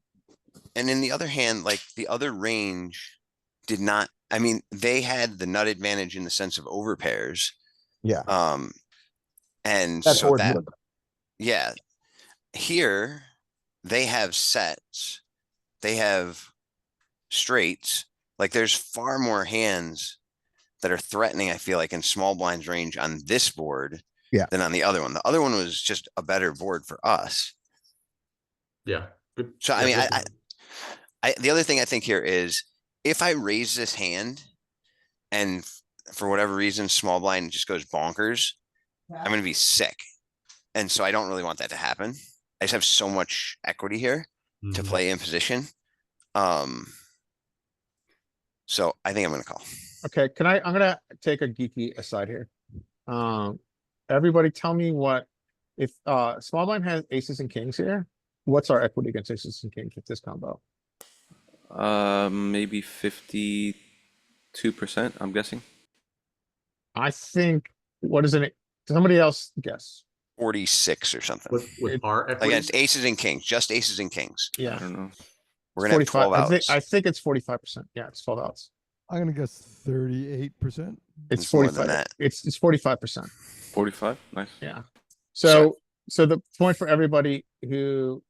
And in the other hand, like the other range did not, I mean, they had the nut advantage in the sense of overpairs. Yeah. And That's so hard that, work. yeah, here they have sets, they have straights, Like there's far more hands that are threatening, I feel like, in small blinds range on this board. Yeah. Than on the other one. The other one was just a better board for us. Yeah. Good- So I yeah, mean, good point. the other thing I think here is if I raise this hand and for whatever reason, small blind just goes bonkers, I'm gonna be sick. And so I don't really want that to happen. I just have so much equity here to Mhm. play in position. So I think I'm gonna call. Okay, I'm gonna take a geeky aside here. Everybody tell me what, if, small blind has aces and kings here, what's our equity against aces and kings with this combo? Maybe 52%, I'm guessing. I think, what is it? Somebody else guess. 46 or something. With our equity, Against aces and kings, just aces and kings. I Yeah, don't know. We're gonna have 45. 12 I outs. think it's 45%. Yeah, it's 12 outs. I'm gonna guess 38%. It's It's more than 45. that. It's 45%. 45, nice. Yeah. So the point for everybody who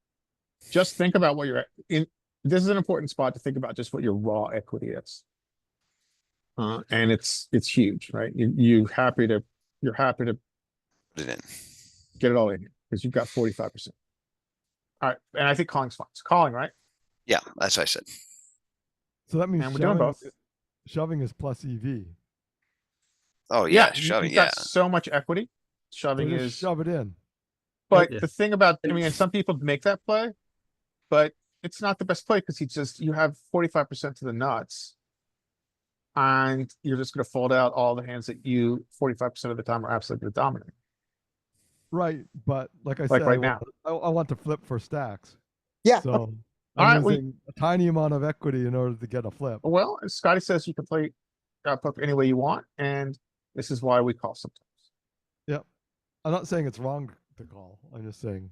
just think about what you're in, this is an important spot to think about just what your raw equity is. And it's huge, right? you're happy to Put it in. get it all in here because you've got 45%. All right, and I think calling's fine. It's calling, right? Yeah, that's what I said. So that means And we're doing both. shoving is plus EV. Oh yeah, you- shoving, you've yeah. got so much equity. So Shoving just is, shove it in. but Yeah. the thing about, I mean, and some people make that play, but it's not the best play because you have 45% to the nuts. And you're just gonna fold out all the hands that you 45% of the time are absolutely dominant. Right, but like I Like said, right now. I want to flip for stacks. Yeah, So All I'm right, we- using a tiny amount of equity in order to get a flip. Well, as Scotty says, you can play poker any way you want, and this is why we call sometimes. I'm not saying it's wrong to call. I'm just saying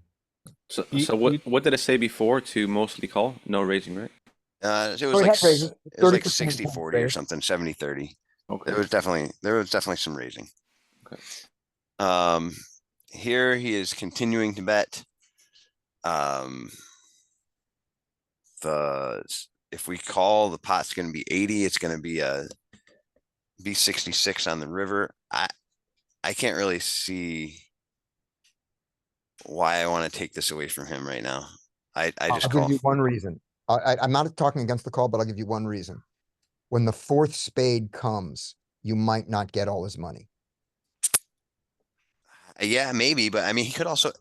So, You- so what did I say before to mostly call? No raising, right? It Oh, was we like, had raises. it was like 30% 60-40 or raise. something, 70-30. Okay. There was definitely some raising. Okay. Here he is continuing to bet. If we call, the pot's gonna be 80, it's gonna be a B66 on the river. I can't really see why I wanna take this away from him right now. I just I'll call. give you one reason. I'm not talking against the call, but I'll give you one reason. When the fourth spade comes, you might not get all his money. Yeah, maybe, but I mean, he could also,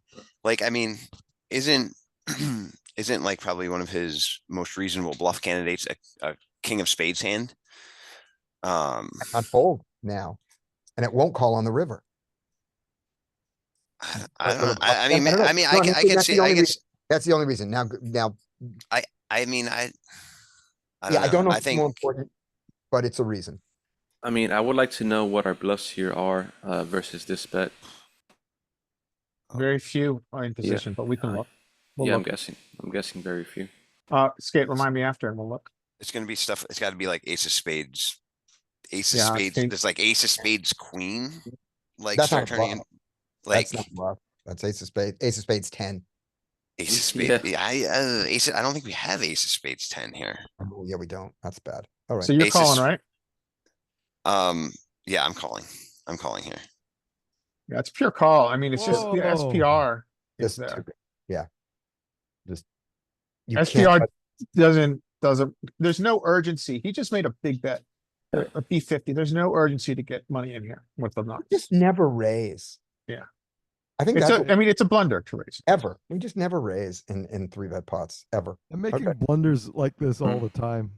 like, I mean, isn't isn't like probably one of his most reasonable bluff candidates a king of spades hand? Not fold now. And it won't call on the river. I don't know. Little bluff. I mean, don't know. I mean, No, I can that's see, the I only can, reason. That's the only reason. Now, I mean, I yeah, I don't know I if it's more think, important, but it's a reason. I mean, I would like to know what our bluffs here are versus this bet. Very few are in position, but we can look. We'll Yeah, I'm look. guessing. I'm guessing very few. Skate, remind me after and we'll look. it's gonna be stuff, it's gotta be like ace of spades. Ace of Yeah, I spades, think- it's like ace of spades, queen, like That's not start a turning in, bluff. like That's not bluff. That's ace of spades. Ace of spades 10. ace of Yeah. spades. I don't think we have ace of spades 10 here. Oh, yeah, we don't. That's bad. All right. So you're Ace is- calling, right? Yeah, I'm calling here. Yeah, it's pure call. I mean, it's just the Whoa. SPR is Just, there. yeah. Just. you SPR can't- doesn't, there's no urgency. He just made a big bet. A B50. There's no urgency to get money in here with the nuts. Just never raise. Yeah. I think It's that's I mean, it's a blunder to raise. ever. We just never raise in 3-bet pots, ever. I'm making Okay. blunders like this all the time.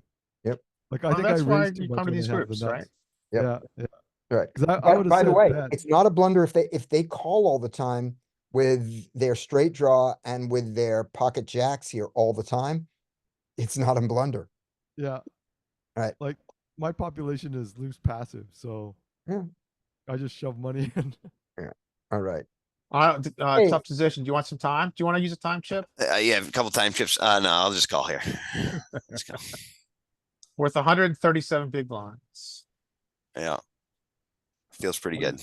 Yep. Like I Well, think I that's why raised too you much come to when I these had the groups, nuts. right? Yep. Yeah, Right. because I By would have by the said way, bet. it's not a blunder if they call all the time with their straight draw and with their pocket jacks here all the time. It's not a blunder. Yeah. Right. Like my population is loose passive, so Yeah. I just shove money in. All right. Tough position. Do you want some time? Do you want to use a time chip? Yeah, a couple time chips. No, I'll just call here. Let's go. Worth 137 big blinds. Yeah. Feels pretty good.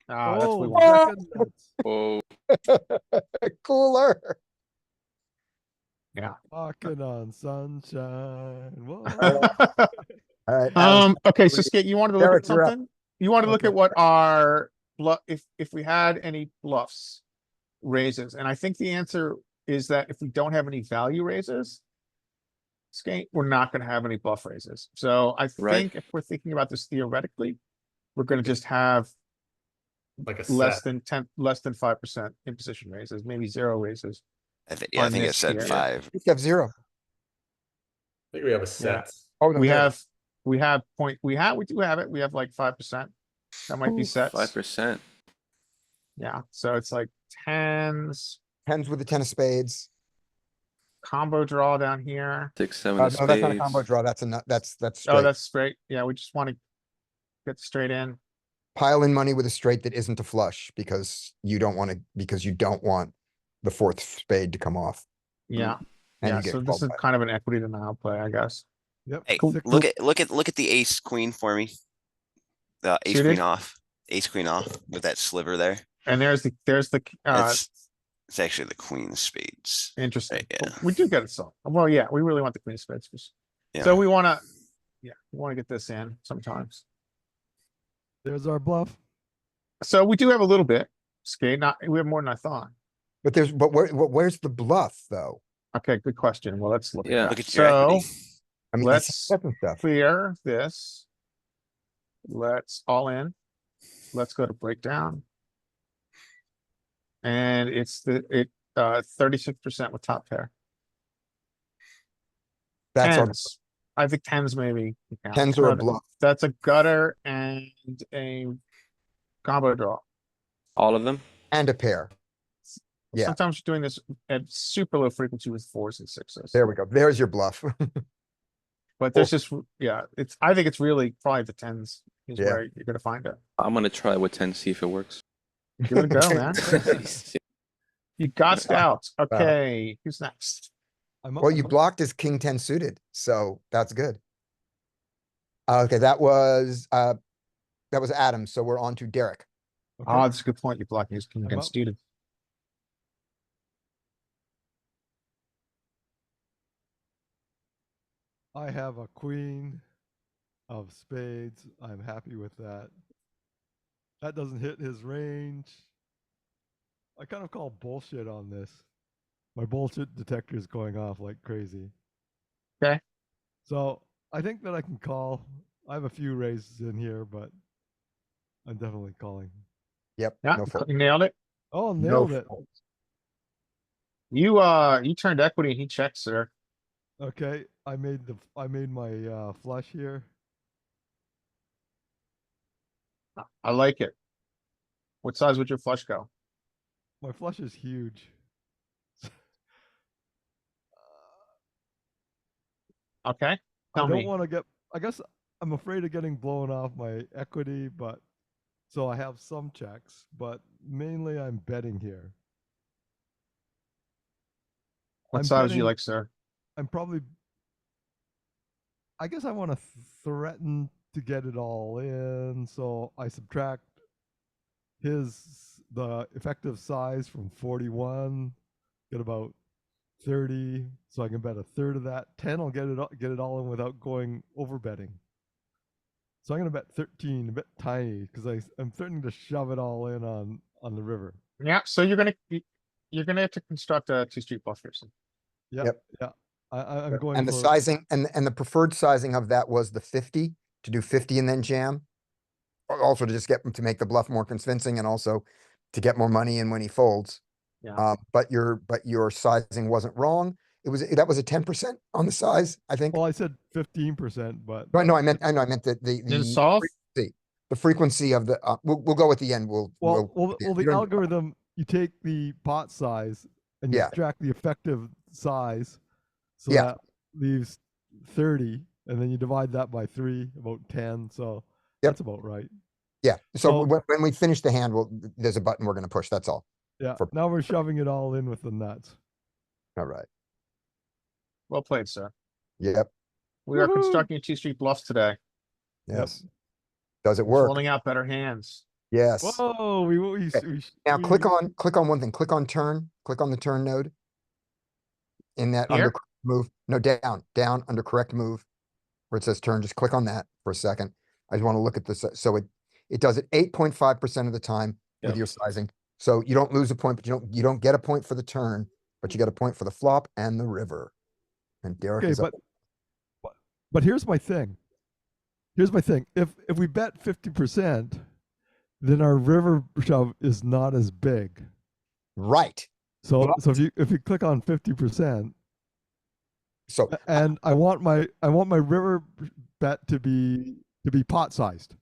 That's what we Oh, want. second nuts. Oh, Cooler. Walking on sunshine. Whoa. Alright, Adam, Okay, so Skate, you wanted to look Derek, at you're up. something? You wanted to look Okay. at what our bluff, if we had any bluffs raises, and I think the answer is that if we don't have any value raises, Skate, we're not gonna have any bluff raises. So I Right. think if we're thinking about this theoretically, we're gonna just have Like a less set. than 10, less than 5% imposition raises, maybe 0 raises. I On think it this said tier. Yeah. 5. you have 0. I think we have a set. Oh, no, We there it have, is. we do have it. We have like 5%. That might be sets. 5%. Yeah, so it's like tens, Tens with the 10 of spades. combo draw down here. 6, 7 No, of that's not a combo spades. draw. That's a nut. That's Oh, straight. that's straight. Yeah, we just wanna get straight in. Pile in money with a straight that isn't a flush because you don't want the fourth spade to come off. Yeah, And yeah, you get so this called is by it. kind of an equity denial play, I guess. Yep. Hey, six look of- at the ace queen for me. The ace Suited? queen off, ace queen off with that sliver there. And there's the, It's actually the queen of spades. interesting. right, Well, yeah. We do get it so, well, yeah, we really want the queen of spades. Yeah. So we wanna, yeah, we wanna get this in sometimes. There's our bluff. So we do have a little bit, Skate, not, we have more than I thought. But where's the bluff though? Okay, good question. Well, let's look Yeah. at Look that. at your So equity. I mean, I see let's sets and stuff. clear this. Let's all in. Let's go to breakdown. And it's 36% with top pair. That's our Tens. I think tens maybe. count. tens or a No, bluff. That's a gutter and a combo draw. All of them? And a pair. Yeah. Sometimes you're doing this at super low frequency with fours and sixes. There we go. There's your bluff. But there's just, yeah, I think it's really probably the tens is Yeah. where you're gonna find it. I'm gonna try with 10, see if it works. Give it a go, man. You got scouts. Okay, who's next? I'm Well, you blocked his king 10 suited, so that's good. Okay, that was Adam, so we're on to Derek. okay. Oh, that's a good point. You're blocking his king I'm against up. student. I have a queen of spades. I'm happy with that. That doesn't hit his range. I kind of call bullshit on this. My bullshit detector is going off like crazy. Okay. So I think that I can call. I have a few raises in here, but I'm definitely calling. Yep, Yeah, no fault. you nailed it. Oh, No nailed it. fault. You turned equity and he checked, sir. Okay, I made my flush here. I like it. What size would your flush go? My flush is huge. Okay, I tell don't me. want to get. I guess I'm afraid of getting blown off my equity, but so I have some checks, but mainly I'm betting here. What I'm size would you betting- like, sir? I'm probably. I guess I want to threaten to get it all in, so I subtract the effective size from 41, get about 30, so I can bet a third of that. 10, I'll get it all in without going over betting. So I'm gonna bet 13, a bit tiny, because I'm threatening to shove it all in on the river. Yeah, so you're gonna have to construct a two-street bluff here. soon. Yep. Yeah. I'm going And the for sizing, and the preferred sizing of that was the 50, to do 50 and then jam. Also to just get him to make the bluff more convincing and also to get more money in when he folds. Yeah. But your sizing wasn't wrong. That was a 10% on the size, I think. Well, I said 15%, but No, I meant Did it the solve? frequency of the, we'll go at the end. the you don't- algorithm, you take the pot size and you Yeah. subtract the effective size, so Yeah. that leaves 30, and then you divide that by 3, about 10. So Yep. that's about right. Yeah, so So- when we finish the hand, there's a button we're gonna push, that's all. Yeah. For- Now we're shoving it all in with the nuts. All right, Well played, sir. yep, We are Woohoo! constructing two-street bluffs today. yes. Does it work? Rolling out better hands. Yes. Whoa! Now click on one thing, click on the turn node. in that Here? under correct move, no, down under correct move. Where it says turn, just click on that for a second. I just want to look at this. So it does it 8.5% of the time with Yep. your sizing. So you don't lose a point, but you don't get a point for the turn, but you get a point for the flop and the river. And Derek Okay, is up. but here's my thing. Here's my thing. If we bet 50%, then our river shove is not as big. Right. So But- so if you click on 50%, So and I want my river bet to be pot sized.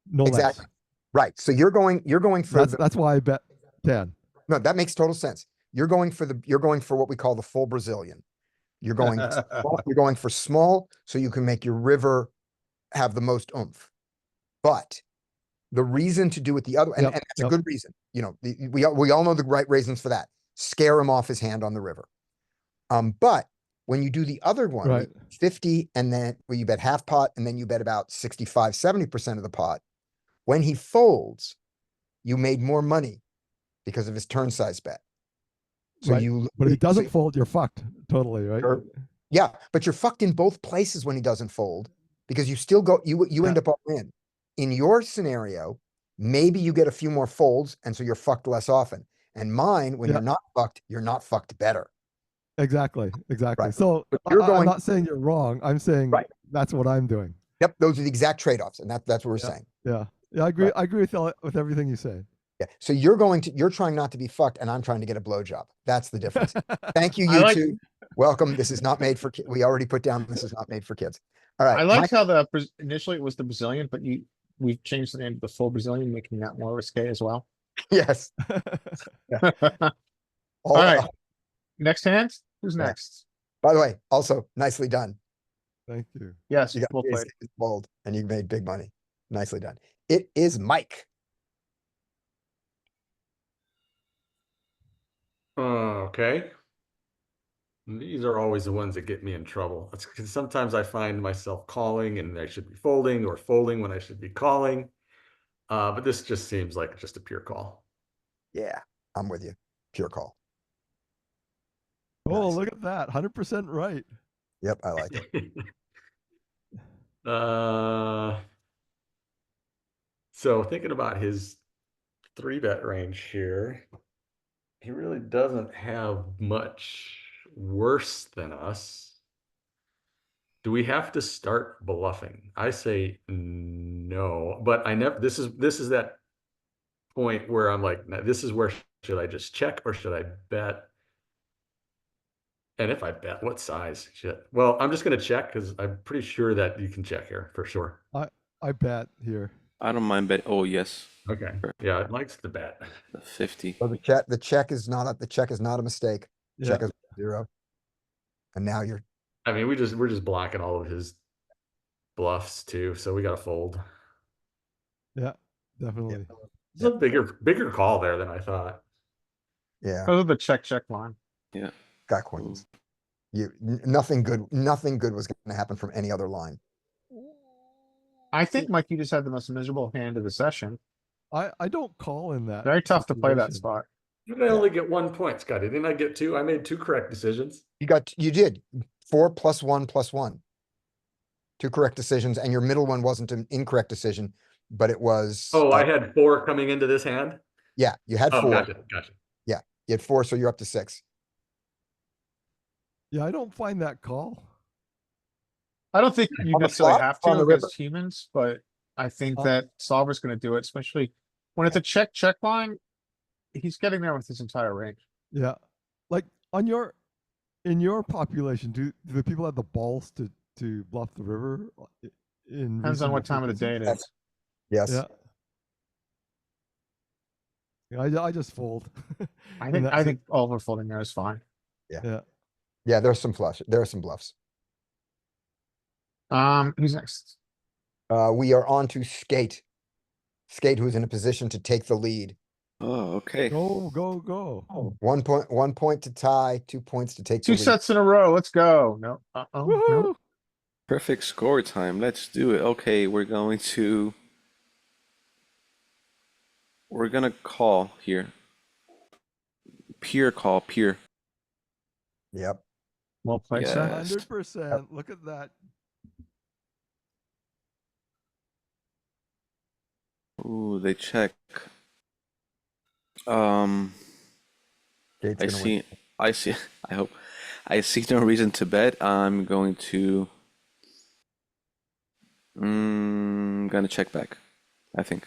No exactly. less. Right. So you're going for That's why I bet 10. no, that makes total sense. You're going for what we call the full Brazilian. You're going for small so you can make your river have the most oomph. But the reason to do it the other, and Yep, that's a yep. good reason, you know, we all know the right reasons for that. Scare him off his hand on the river. But when you do the other one, Right. 50, and then where you bet half pot, and then you bet about 65, 70% of the pot, when he folds, you made more money because of his turn size bet. So Right. you, But if he so doesn't fold, you're fucked totally, right? Sure. yeah, but you're fucked in both places when he doesn't fold because you still go, you end Yeah. up all in. In your scenario, maybe you get a few more folds, and so you're fucked less often. And mine, when Yeah. you're not fucked better. Exactly. Right. So But you're I'm going- not saying you're wrong. I'm saying Right. that's what I'm doing. Yep, those are the exact trade-offs, and that's what we're Yeah. saying. Yeah. Yeah, I agree. Right. I agree with everything you say. Yeah. So you're trying not to be fucked, and I'm trying to get a blowjob. That's the difference. Thank you, I like- YouTube. Welcome. This is not made for we already put down this is not made for kids. All right. I liked how initially it was the Brazilian, but we've changed the name to the full Brazilian, making that more risque as well. Yes. All right. Next hand? Who's Yeah. next? By the way, also nicely done. Thank you. Yes, You got well ace- played. ace bold, and you made big money. Nicely done. It is Mike. Okay. These are always the ones that get me in trouble. It's 'cause sometimes I find myself calling and I should be folding, or folding when I should be calling. But this just seems like just a pure call. Yeah, I'm with you. Pure call. Oh, Nice. look at that. 100% right. Yep, I like it. So thinking about his 3-bet range here, he really doesn't have much worse than us. Do we have to start bluffing? I say no, but I never, this is that point where I'm like, "Now, this is where should I just check or should I bet? And if I bet, what size? Shit. Well, I'm just gonna check because I'm pretty sure that you can check here for sure. I bet here. I don't mind bet. Oh, yes. Okay. Sure. Yeah, it likes the bet. The 50. So the check is not a mistake. Check Yeah. is 0. And now you're I mean, we're just blocking all of his bluffs too, so we gotta fold. Yeah, definitely. It's a bigger call there than I thought. yeah, Those are the check line. got queens. Nothing good was gonna happen from any other line. I think, Mike, you just had the most miserable hand of the session. I don't call in that. Very tough to play that situation. spot. Did I only get 1 point, Scotty? Didn't I get 2? I made 2 correct decisions. You did 4 + 1 + 1. 2 correct decisions, and your middle one wasn't an incorrect decision, but it was. Oh, I had 4 coming into this hand? Yeah, you had Oh, 4. gotcha. You had 4, so you're up to 6. Yeah, I don't find that call. I don't think you On the necessarily flop, have on to the against humans, but I think Uh, that Solver's gonna do it, especially when it's a check line. He's getting there with his entire range. Yeah. Like in your population, do the people have the balls to bluff the river? In Depends on what reasonable time of the day it frequency? is. Yes. Yeah. Yeah, I just fold. I in think that I si- think overfolding there is fine. Yeah. Yeah, there's some flush. There are some bluffs. Who's next? We are on to Skate. Skate, who's in a position to take the lead. Oh, okay. Go. 1 point to tie, 2 points to take the Two lead. sets in a row. Let's go. No. No. Woohoo! Perfect score time. Let's do it. Okay, we're gonna call here. Pure call, pure. Yep. Well played, sir. Yes. 100%. Look at that. Ooh, they check. Gate's I gonna win. see, I hope, I see no reason to bet. I'm going to, gonna check back, I think.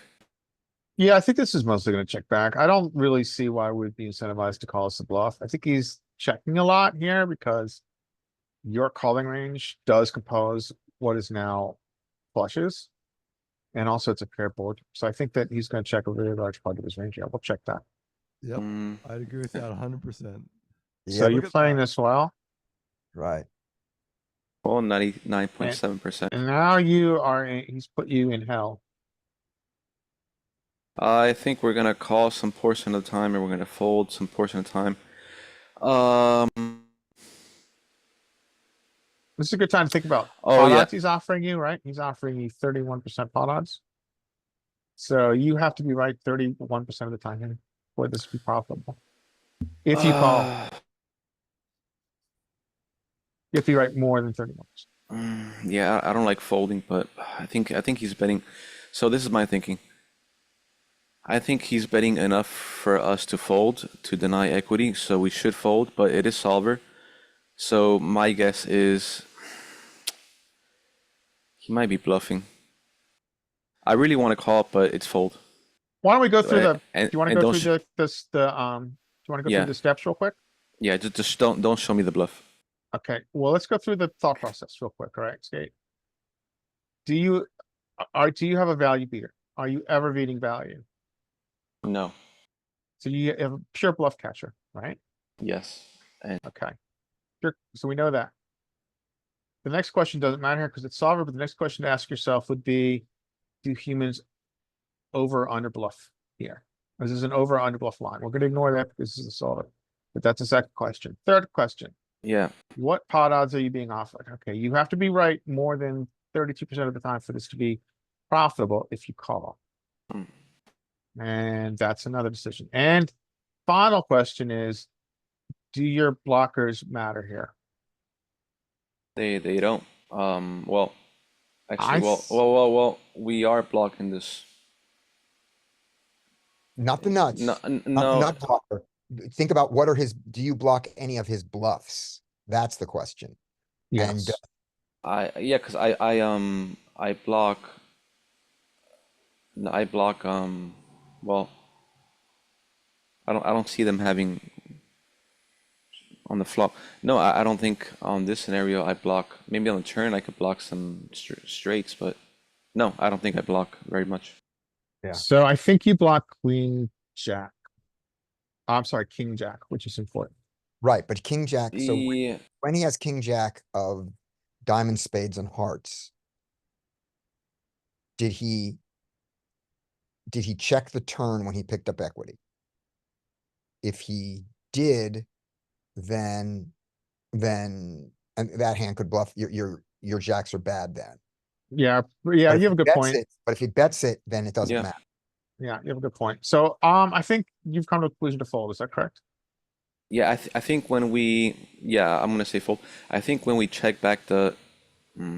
Yeah, I think this is mostly gonna check back. I don't really see why we'd be incentivized to call us a bluff. I think he's checking a lot here because your calling range does compose what is now flushes. And also it's a paired board. So I think that he's gonna check a very large part of his range. Yeah, we'll check that. Yep. Mm, I'd agree with that 100%. So Yep, you're Look at playing that. this well. right. well, 99.7%. And now you are, he's put you in hell. I think we're gonna call some portion of the time and we're gonna fold some portion of the time. Um, This is a good time to think about Oh, pot yeah. odds he's offering you, right? He's offering you 31% pot odds. So you have to be right 31% of the time here for this to be profitable. If you call, you have to be right more than 31%. Yeah, I don't like folding, but I think he's betting. So this is my thinking. I think he's betting enough for us to fold to deny equity, so we should fold, but it is solver. So my guess is he might be bluffing. I really want to call, but it's fold. Why don't we go through Uh, the, do and- you wanna and go don't through sh- do you wanna go Yeah. through the steps real quick? Yeah, just don't show me the bluff. Okay, well, let's go through the thought process real quick, all right, Skate? Do you, do you have a value beater? Are you ever beating value? No. So you have a pure bluff catcher, right? Yes. And Okay. Sure, so we know that. The next question doesn't matter here because it's solver, but the next question to ask yourself would be, do humans over or under bluff here? This is an over or under bluff line. We're gonna ignore that because this is a solver. But that's the second question. Third question, yeah, what pot odds are you being offered? Okay, you have to be right more than 32% of the time for this to be profitable if you call. Hmm. And that's another decision. And final question is, do your blockers matter here? they don't. Well, actually, I well, s- well, well, well, we are blocking this. Not the nuts. No, Not no. blocker. Think about what are his, do you block any of his bluffs? That's the question. And Yes. Yeah, because I block. No, I block. Well, I don't see them having on the flop. No, I don't think on this scenario I block. Maybe on the turn I could block some straights, but no, I don't think I block very much. Yeah. So I think you block queen, jack. I'm sorry, king, jack, which is important. right, but king jack, so Yeah, when he has king jack of diamonds, spades and hearts, did he check the turn when he picked up equity? If he did, then and that hand could bluff, your jacks are bad then. Yeah, But yeah, if you have he a good bets point. it- But if he bets it, then it doesn't Yeah. matter. Yeah, you have a good point. So, I think you've come to a conclusion to fold. Is that correct? yeah. I think when we, yeah, I'm gonna say fold. I think when we check back the,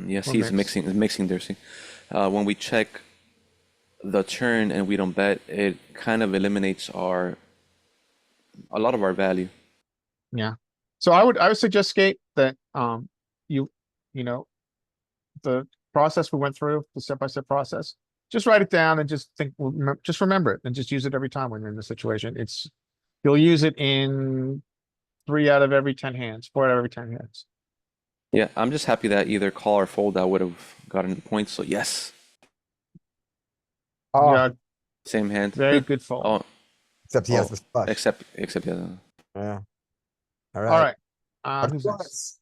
yes, Or he's mix. mixing there. See, when we check the turn and we don't bet, it kind of eliminates a lot of our value. Yeah. So I would suggest, Skate, that, you know, the process we went through, the step-by-step process, just write it down and just think, just remember it and just use it every time when you're in the situation. You'll use it in 3 out of every 10 hands, 4 out of every 10 hands. Yeah, I'm just happy that either call or fold I would have gotten the points. So yes, Oh, Yeah, same hand. very good fold. Oh, except he has oh, the flush. except yeah. Yeah. All All right. right, who's next?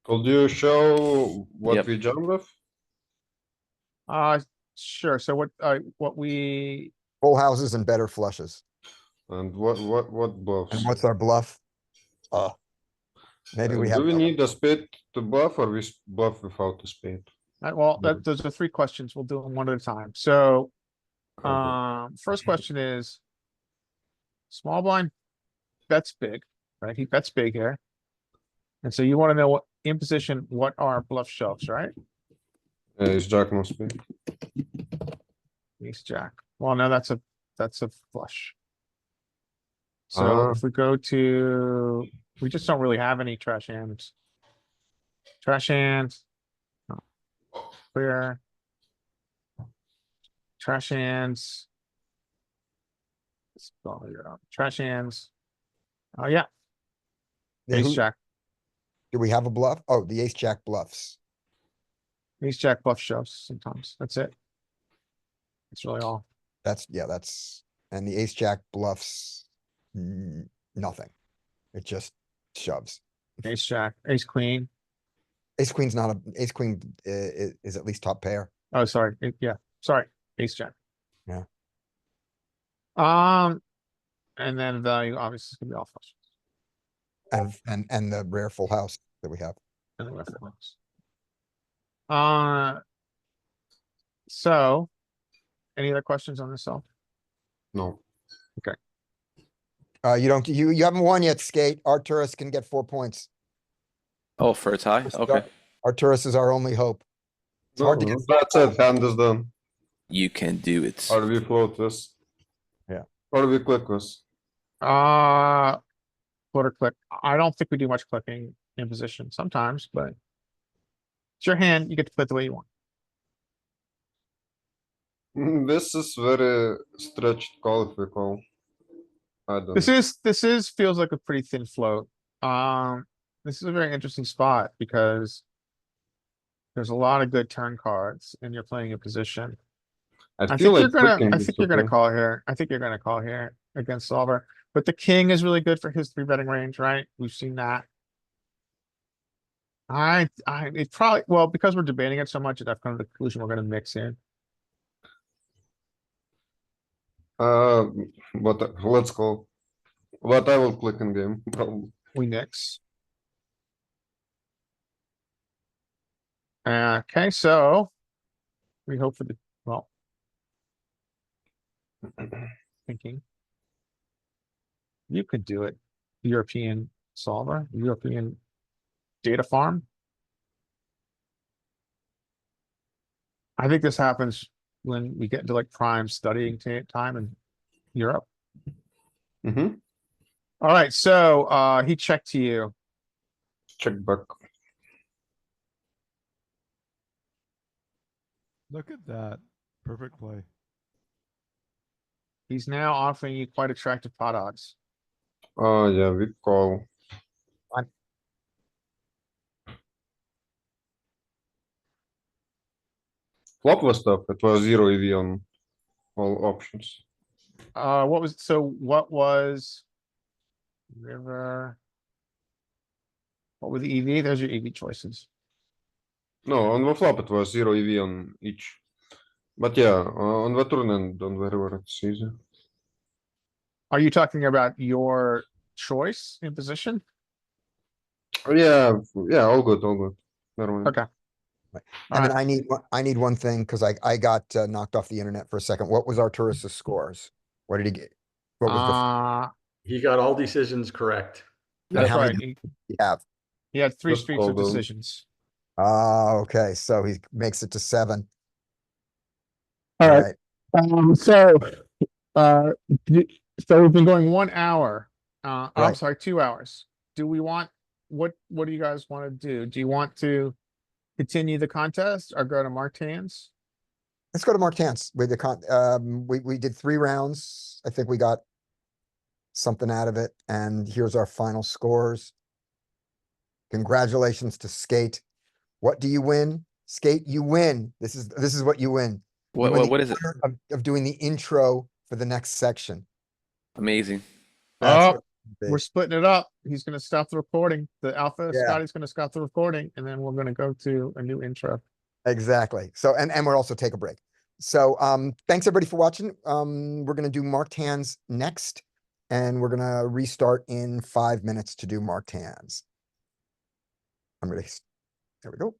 Could you show what Yep. we jump with? Sure. So what we, Full houses and better flushes. And what bluffs? And what's our bluff? Maybe we have. Do we no- need a spade to bluff or we bluff without a spade? well, those are 3 questions. We'll do them one at a time. So, Okay. first question is, small blind bets big, right? He bets big here. And so you wanna know what, in position, what are bluff shoves, right? Ace jack must be. Ace jack. Well, no, that's a flush. So if we go to, we just don't really have any trash hands. Trash hands. Clear. Trash hands. Let's go here. Trash hands. Oh, yeah, Yeah, ace jack, do we have a bluff? Oh, the ace jack bluffs. ace jack bluff shoves sometimes. That's it. That's really all. That's, and the ace jack bluffs, nothing. It just shoves. Ace jack, ace queen. Ace queen's not a, ace queen is at least top pair. Oh, sorry. Yeah, sorry. Ace jack. Yeah. And then value obviously is gonna be all flushes. And the rare full house that we have. And the rest of those. So, any other questions on this solve? No. You don't, you haven't won yet, Skate. Arcturus can get 4 points. Oh, for a tie? Okay. Arcturus is our only hope. It's hard to No, get. that's it. Hand is done. You can do it. Or we float this. Yeah. Or we click this. Quarter click. I don't think we do much clicking in position sometimes, but it's your hand. You get to play it the way you want. This is very stretched call if we call. I don't This know. feels like a pretty thin float. This is a very interesting spot because there's a lot of good turn cards and you're playing a position. I feel think you're like gonna, clicking I is think you're gonna okay. call here. I think you're gonna call here against solver, but the king is really good for his 3-betting range, right? We've seen that. It probably, well, because we're debating it so much, I've come to the conclusion we're gonna mix in. But let's call. But I will click in game. Probably. We mix. Okay, so we hope for the, well, thinking. You could do it. European solver, European data farm. I think this happens when we get into like prime studying time in Europe. Mm-hmm. Alright, so he checked to you. Check back. Look at that. Perfect play. He's now offering you quite attractive pot odds. Oh yeah, we call. Flop was tough. It was 0 EV on all options. What was river? What were the EV? There's your EV choices. No, on the flop it was 0 EV on each. But yeah, on the turn and on the river it's easy. Are you talking about your choice in position? Oh, yeah, all good, all good. Never mind. Okay. And then Alright, I need one thing, cause I got knocked off the internet for a second. What was Arcturus's scores? What did he get? What was He got all decisions correct. that's how right. many- the, yeah. He had 3 Just streaks of call them. decisions. Okay, so he makes it to 7. Alright. So we've been going 1 hour. I'm Right. sorry, 2 hours. Do we want, what do you guys want to do? Do you want to continue the contest or go to marked hands? Let's go to marked hands with the we did 3 rounds. I think we got something out of it, and here's our final scores. Congratulations to Skate. What do you win? Skate, you win. This is what you win. You win the What is it? honor Of doing the intro for the next section. Amazing. That's Oh, what it we're is. splitting it up. He's gonna stop the recording. The alpha Yeah. Scotty's gonna stop the recording and then we're gonna go to a new intro. Exactly. So, and we'll also take a break. So, thanks everybody for watching. We're gonna do marked hands next, and we're gonna restart in 5 minutes to do marked hands. I'm ready. There we go.